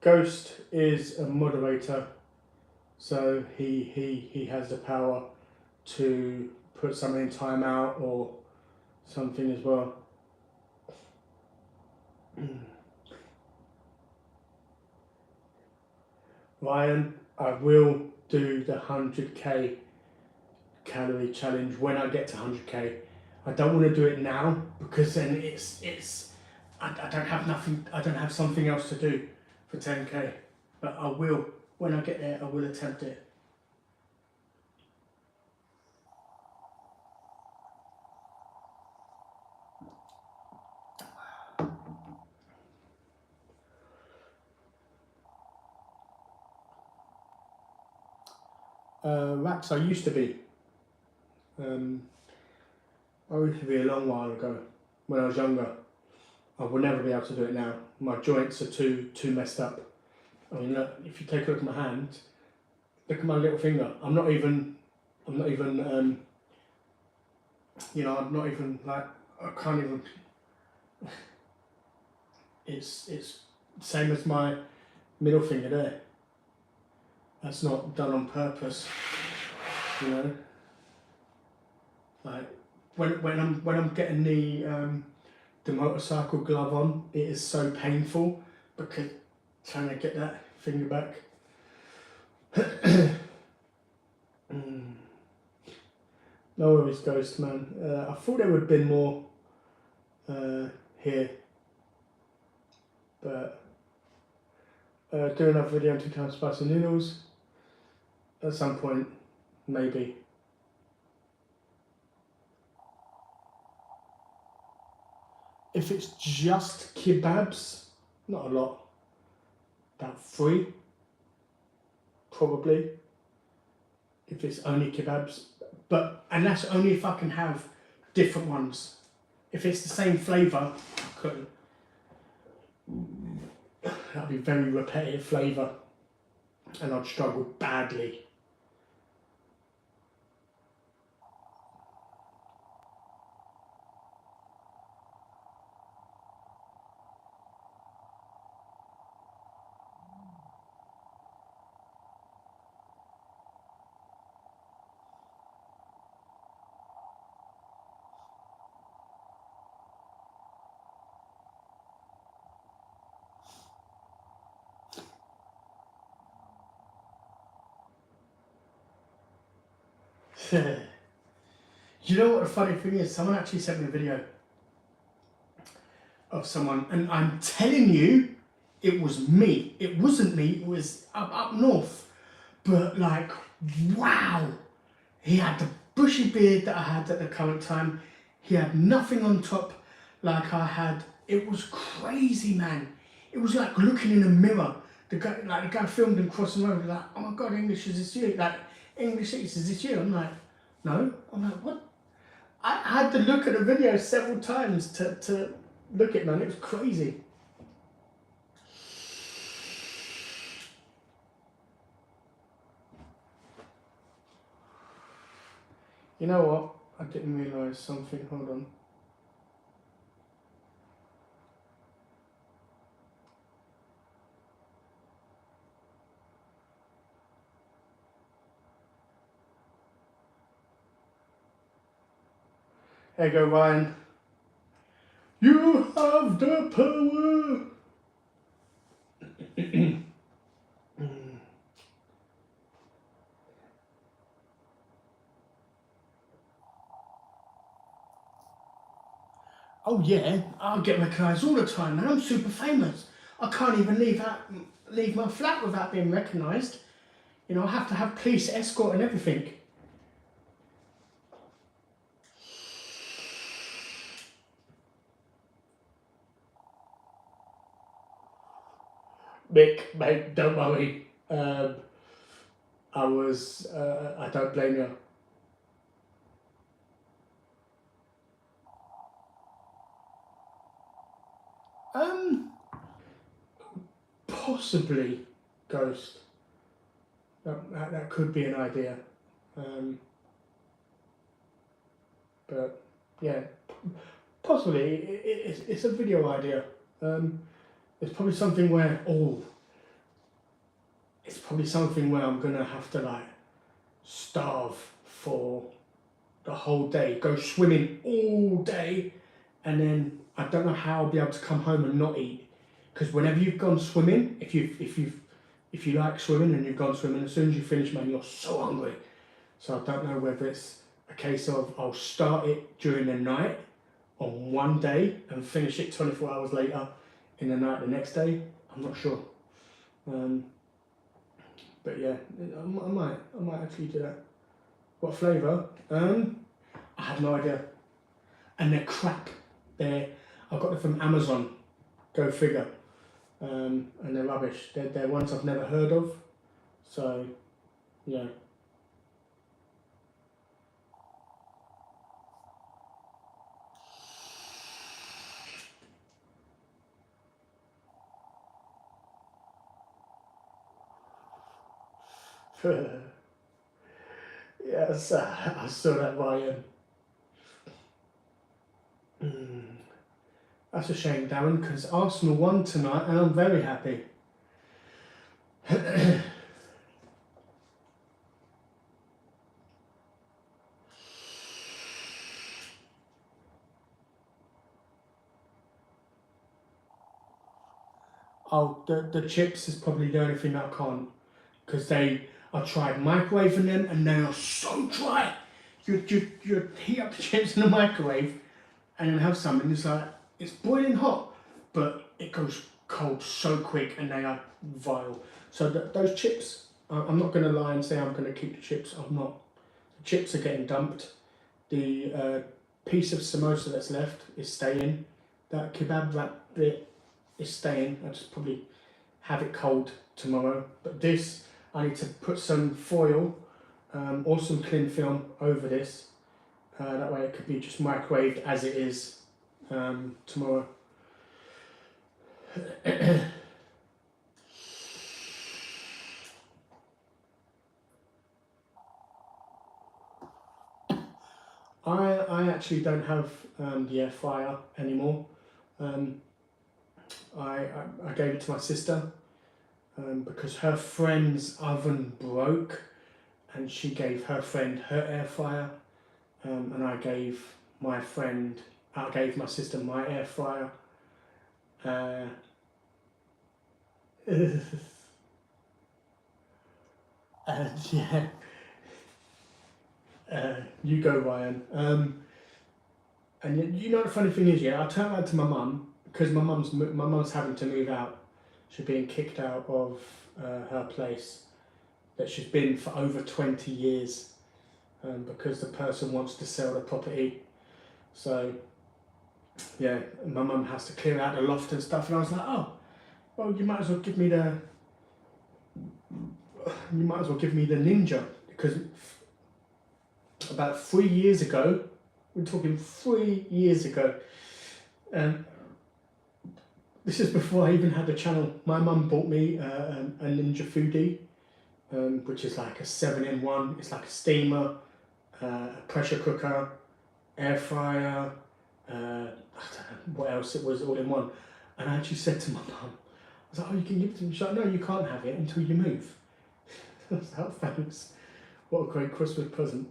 Ghost is a moderator, so he has the power to put something in timeout or something as well. Ryan, I will do the 100k calorie challenge when I get to 100k. I don't want to do it now because then I don't have nothing. I don't have something else to do for 10k. But I will, when I get there, I will attempt it. Raps, I used to be. I used to be a long while ago when I was younger. I will never be able to do it now. My joints are too messed up. I mean, look, if you take a look at my hand, look at my little finger. I'm not even, you know, I'm not even like, I can't even, it's same as my middle finger there. That's not done on purpose, you know. Like when I'm getting the motorcycle glove on, it is so painful because trying to get that finger back. No worries, Ghost man. I thought there would have been more here, but do another video on 2 times spicy noodles at some point, maybe. If it's just kebabs, not a lot, about 3, probably. If it's only kebabs, and that's only if I can have different ones. If it's the same flavour, I couldn't. That'd be very repetitive flavour, and I'd struggle badly. You know what the funny thing is? Someone actually sent me a video of someone, and I'm telling you, it was me. It wasn't me, it was up north. But like, wow. He had the bushy beard that I had at the current time. He had nothing on top like I had. It was crazy, man. It was like looking in a mirror. The guy filmed him crossing the road, like, oh my God, English, is this you? Like, English, is this you? I'm like, no. I'm like, what? I had to look at the video several times to look at it, man. It was crazy. You know what? I didn't realise something. Hold on. There you go, Ryan. You have the power. Oh yeah, I'll get recognised all the time, man. I'm super famous. I can't even leave my flat without being recognised. You know, I have to have police escort and everything. Mick, mate, don't worry. I don't blame you. Possibly Ghost. That could be an idea. But yeah, possibly it's a video idea. It's probably something where it's probably something where I'm gonna have to like starve for the whole day, go swimming all day, and then I don't know how I'll be able to come home and not eat. Because whenever you've gone swimming, if you like swimming and you've gone swimming, as soon as you finish, man, you're so hungry. So I don't know whether it's a case of I'll start it during the night on one day and finish it 24 hours later in the night the next day. I'm not sure. But yeah, I might actually do that. What flavour? I have no idea. And they're crap. I got them from Amazon. Go figure. And they're rubbish. They're ones I've never heard of. So, yeah. Yes, I saw that, Ryan. That's a shame, Darren, because Arsenal won tonight and I'm very happy. Oh, the chips is probably the only thing that I can't, because I tried microwaving them and they are so dry. You heat up the chips in the microwave and then have some, and it's like, it's boiling hot, but it goes cold so quick and they are vile. So those chips, I'm not going to lie and say I'm going to keep the chips. I'm not. The chips are getting dumped. The piece of samosa that's left is staying. That kebab, that bit is staying. I'll just probably have it cold tomorrow. But this, I need to put some foil or some cling film over this. That way it could be just microwaved as it is tomorrow. I actually don't have the air fryer anymore. I gave it to my sister because her friend's oven broke, and she gave her friend her air fryer, and I gave my sister my air fryer. And yeah, You go, Ryan. And you know the funny thing is, yeah, I turned around to my mum because my mum's having to move out. She's being kicked out of her place that she's been for over 20 years because the person wants to sell the property. So yeah, my mum has to clear out the loft and stuff, and I was like, oh, well, you might as well give me the Ninja, because about 3 years ago, we're talking 3 years ago, and this is before I even had the channel, my mum bought me a Ninja Foodie, which is like a 7-in-1. It's like a steamer, a pressure cooker, air fryer, I don't know what else, it was all in one. And I actually said to my mum, I was like, oh, you can give it to me. She's like, no, you can't have it until you move. I was like, oh, thanks. What a great Christmas present.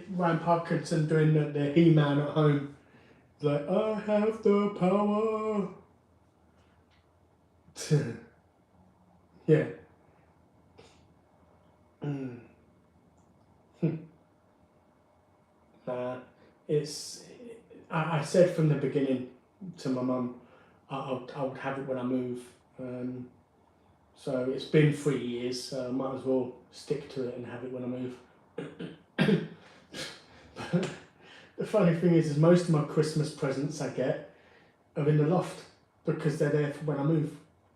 Ryan Parkinson doing the He-Man at home. It's like, I have the power. Yeah. It's. I said from the beginning to my mum, I would have it when I move. So it's been 3 years, so I might as well stick to it and have it when I move. But the funny thing is most of my Christmas presents I get are in the loft because they're there for when I move.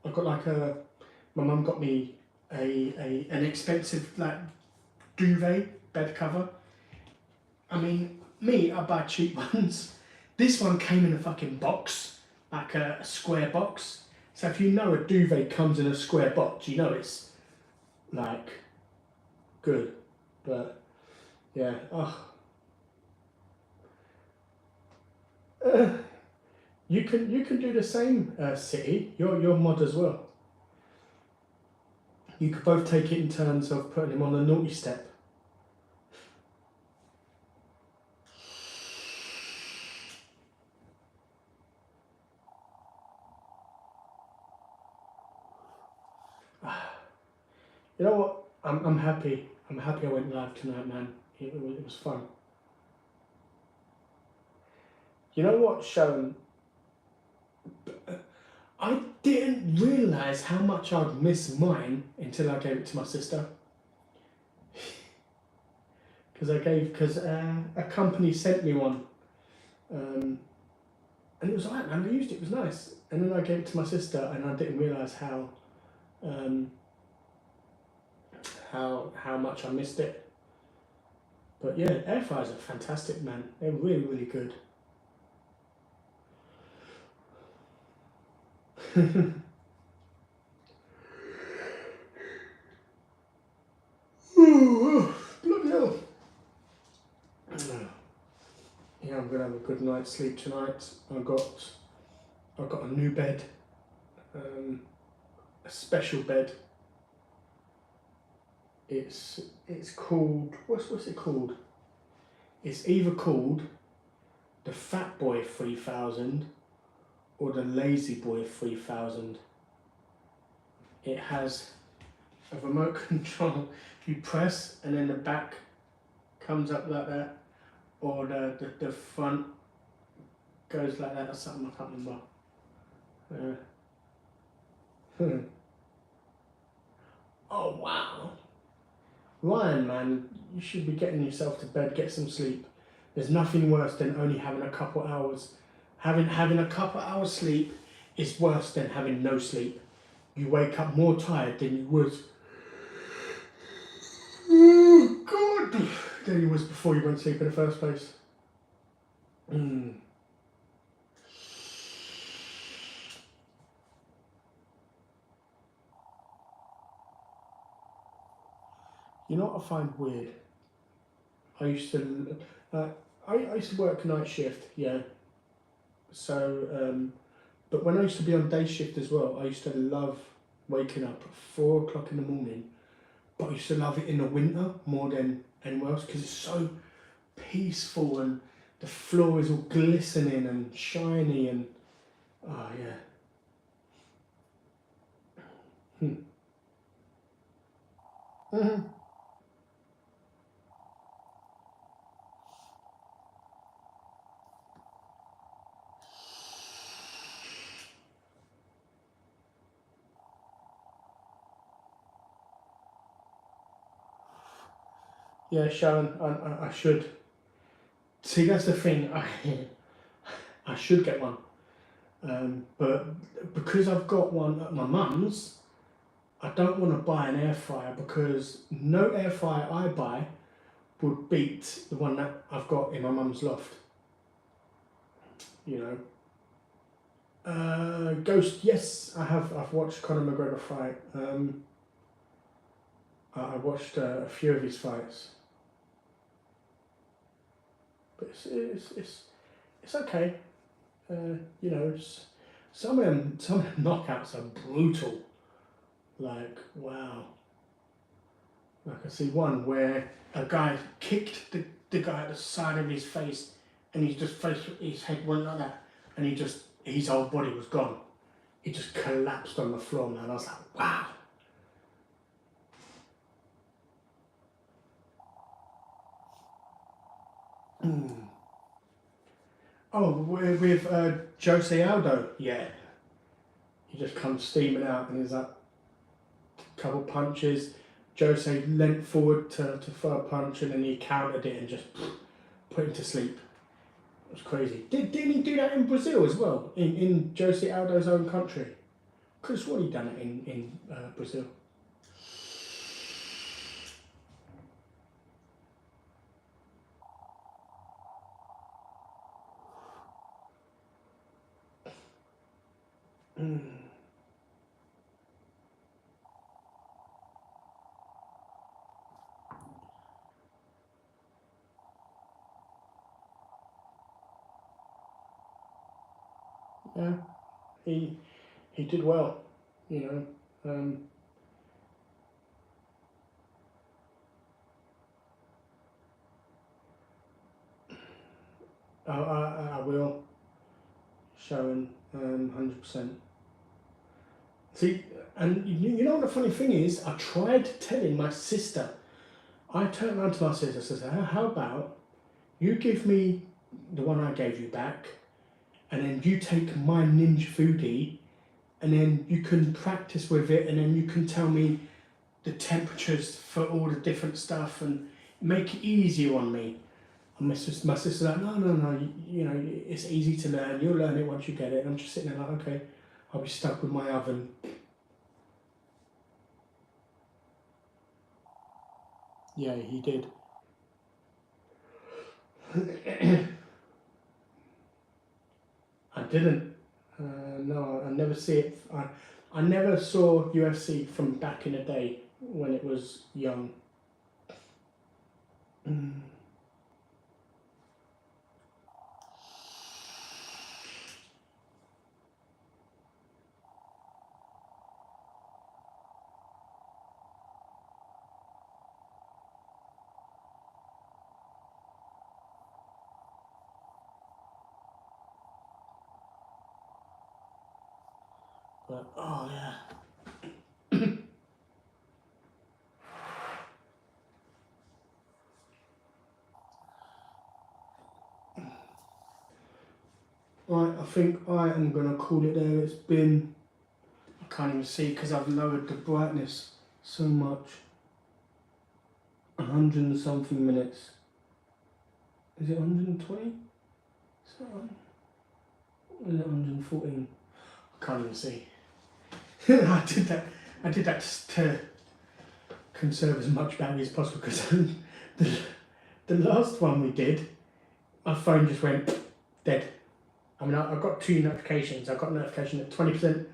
I've got like my mum got me an expensive like duvet bed cover. I mean, I buy cheap ones. This one came in a fucking box, like a square box. So if you know a duvet comes in a square box, you know it's like good. But yeah, you can do the same, City. You're mod as well. You could both take it in turns of putting him on the naughty step. You know what? I'm happy. I'm happy I went live tonight, man. It was fun. You know what, Sharon? I didn't realise how much I'd miss mine until I gave it to my sister. Because a company sent me one. And it was alright, man. I used it. It was nice. And then I gave it to my sister, and I didn't realise how much I missed it. But yeah, air fryers are fantastic, man. They're really, really good. Bloody hell. Yeah, I'm gonna have a good night's sleep tonight. I've got a new bed, a special bed. It's called, what's it called? It's either called the Fat Boy 3000 or the Lazy Boy 3000. It has a remote control. You press and then the back comes up like that, or the front goes like that or something, I can't remember. Oh wow. Ryan, man, you should be getting yourself to bed, get some sleep. There's nothing worse than only having a couple hours. Having a couple hours sleep is worse than having no sleep. You wake up more tired than you would. Oh God! Than you was before you went to sleep in the first place. You know what I find weird? I used to work night shift, yeah. So, but when I used to be on day shift as well, I used to love waking up at 4 o'clock in the morning, but I used to love it in the winter more than anywhere else because it's so peaceful and the floor is all glistening and shiny and oh yeah. Mm-hmm. Yeah, Sharon, I should. See, that's the thing. I should get one, but because I've got one at my mum's, I don't want to buy an air fryer because no air fryer I buy would beat the one that I've got in my mum's loft. You know, Ghost. Yes, I have. I've watched Conor McGregor fight. I watched a few of his fights, but it's okay. You know, some of them knockouts are brutal. Like wow. Like I see one where a guy kicked the guy at the side of his face, and his head went like that, and his whole body was gone. He just collapsed on the floor, man. I was like, wow. Oh, with Jose Aldo, yeah. He just comes steaming out, and he's like, a couple punches. Jose leant forward to throw a punch, and then he countered it and just put him to sleep. It was crazy. Didn't he do that in Brazil as well? In Jose Aldo's own country? Could have sworn he'd done it in Brazil. Yeah, he did well, you know. I will, Sharon, 100%. See, and you know what the funny thing is? I tried telling my sister. I turned around to my sister and said, how about you give me the one I gave you back, and then you take my Ninja Foodie, and then you can practice with it, and then you can tell me the temperatures for all the different stuff and make it easier on me. And my sister's like, no, you know, it's easy to learn. You'll learn it once you get it. And I'm just sitting there like, okay, I'll be stuck with my oven. Yeah, he did. I didn't. No, I never see it. I never saw UFC from back in the day when it was young. But oh yeah. Right, I think I am gonna call it there. It's been, I can't even see because I've lowered the brightness so much. 100 and something minutes. Is it 120? Is that right? Or is it 114? I can't even see. I did that just to conserve as much battery as possible because the last one we did, my phone just went dead. I mean, I got two notifications. I got a notification at 20%.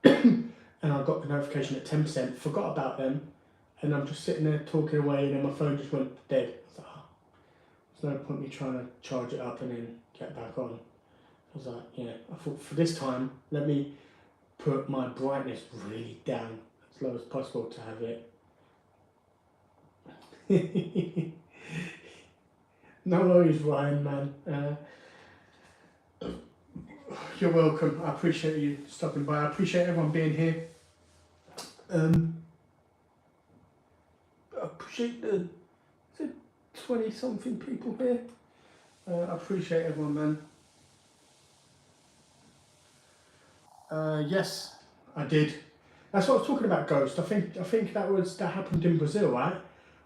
And I got the notification at 10%, forgot about them, and I'm just sitting there talking away, and then my phone just went dead. I was like, oh, there's no point me trying to charge it up and then get back on. was like, yeah, I thought for this time, let me put my brightness really down as low as possible to have it. No worries, Ryan, man. You're welcome. I appreciate you stopping by. I appreciate everyone being here. I appreciate the 20-something people here. I appreciate everyone, man. Yes, I did. That's what I was talking about, Ghost. I think that happened in Brazil, right?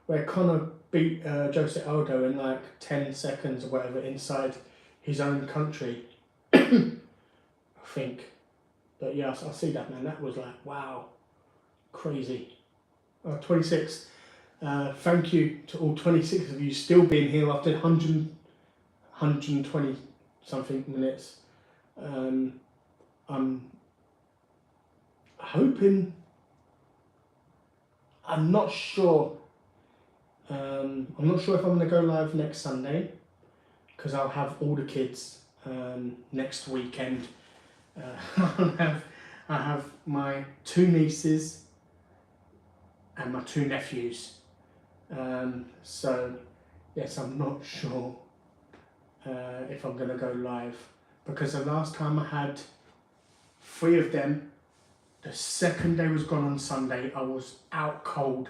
Where Conor beat Jose Aldo in like 10 seconds or whatever inside his own country. I think. But yeah, I see that, man. That was like, wow, crazy. 26. Thank you to all 26 of you still being here after 120 something minutes. I'm hoping, I'm not sure if I'm going to go live next Sunday, because I'll have all the kids next weekend. I have my 2 nieces and my 2 nephews. So yes, I'm not sure if I'm going to go live, because the last time I had 3 of them, the second day was gone on Sunday, I was out cold.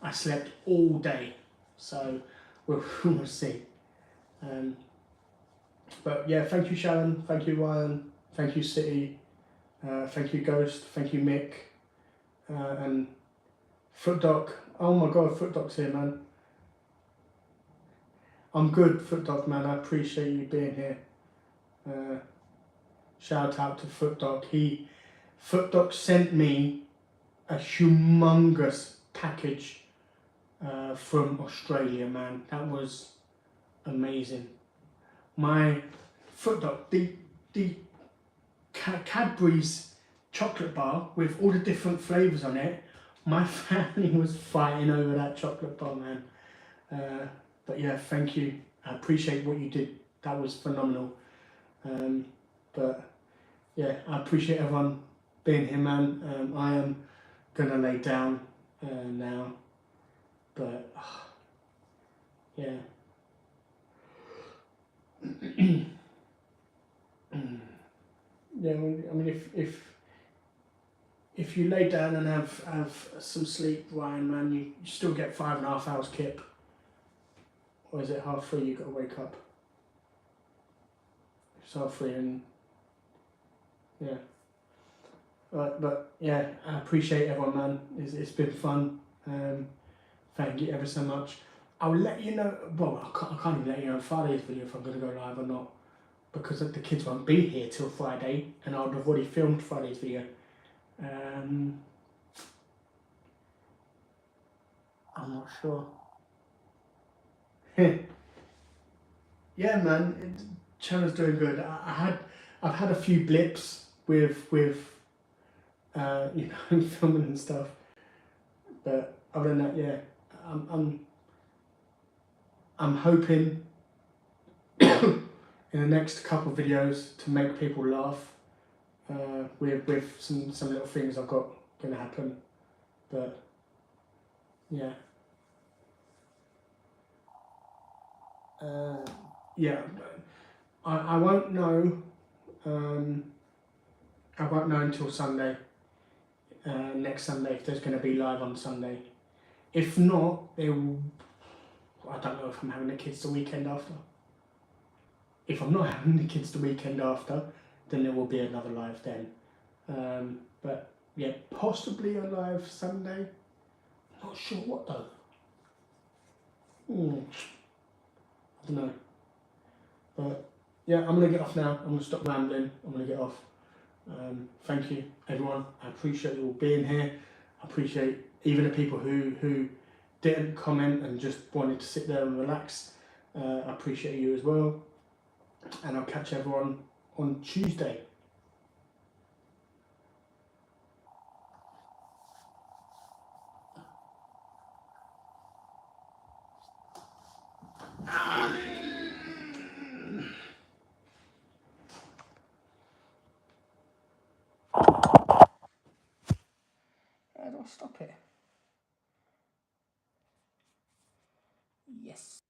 I slept all day, so we'll see. But yeah, thank you, Sharon, thank you, Ryan, thank you, City, thank you, Ghost, thank you, Mick, and Footdoc. Oh my god, Footdoc's here, man. I'm good, Footdoc, man. I appreciate you being here. Shout out to Footdoc. Footdoc sent me a humongous package from Australia, man. That was amazing. My Footdoc, the Cadbury's chocolate bar with all the different flavours on it. My family was fighting over that chocolate bar, man. But yeah, thank you. I appreciate what you did. That was phenomenal. But yeah, I appreciate everyone being here, man. I am gonna lay down now. But yeah. Yeah, I mean, if you lay down and have some sleep, Ryan, man, you still get 5.5 hours kip. Or is it 3:30 you got to wake up? It's 3:30 and yeah. Right, but yeah, I appreciate everyone, man. It's been fun. Thank you ever so much. I'll let you know. Well, I can't even let you know Friday's video if I'm going to go live or not, because the kids won't be here till Friday, and I'll have already filmed Friday's video. I'm not sure. Yeah, man, channel's doing good. I've had a few blips with you know, filming and stuff, but other than that, yeah, I'm hoping in the next couple of videos to make people laugh with some little things I've got going to happen, but yeah. Yeah, I won't know. I won't know until Sunday, next Sunday, if there's going to be live on Sunday. If not, I don't know if I'm having the kids the weekend after. If I'm not having the kids the weekend after, then there will be another live then. But yeah, possibly a live Sunday. Not sure what though. I don't know. But yeah, I'm going to get off now. I'm going to stop rambling. I'm going to get off. Thank you, everyone. I appreciate you all being here. I appreciate even the people who didn't comment and just wanted to sit there and relax. I appreciate you as well. And I'll catch everyone on Tuesday. Where do I stop it? Yes.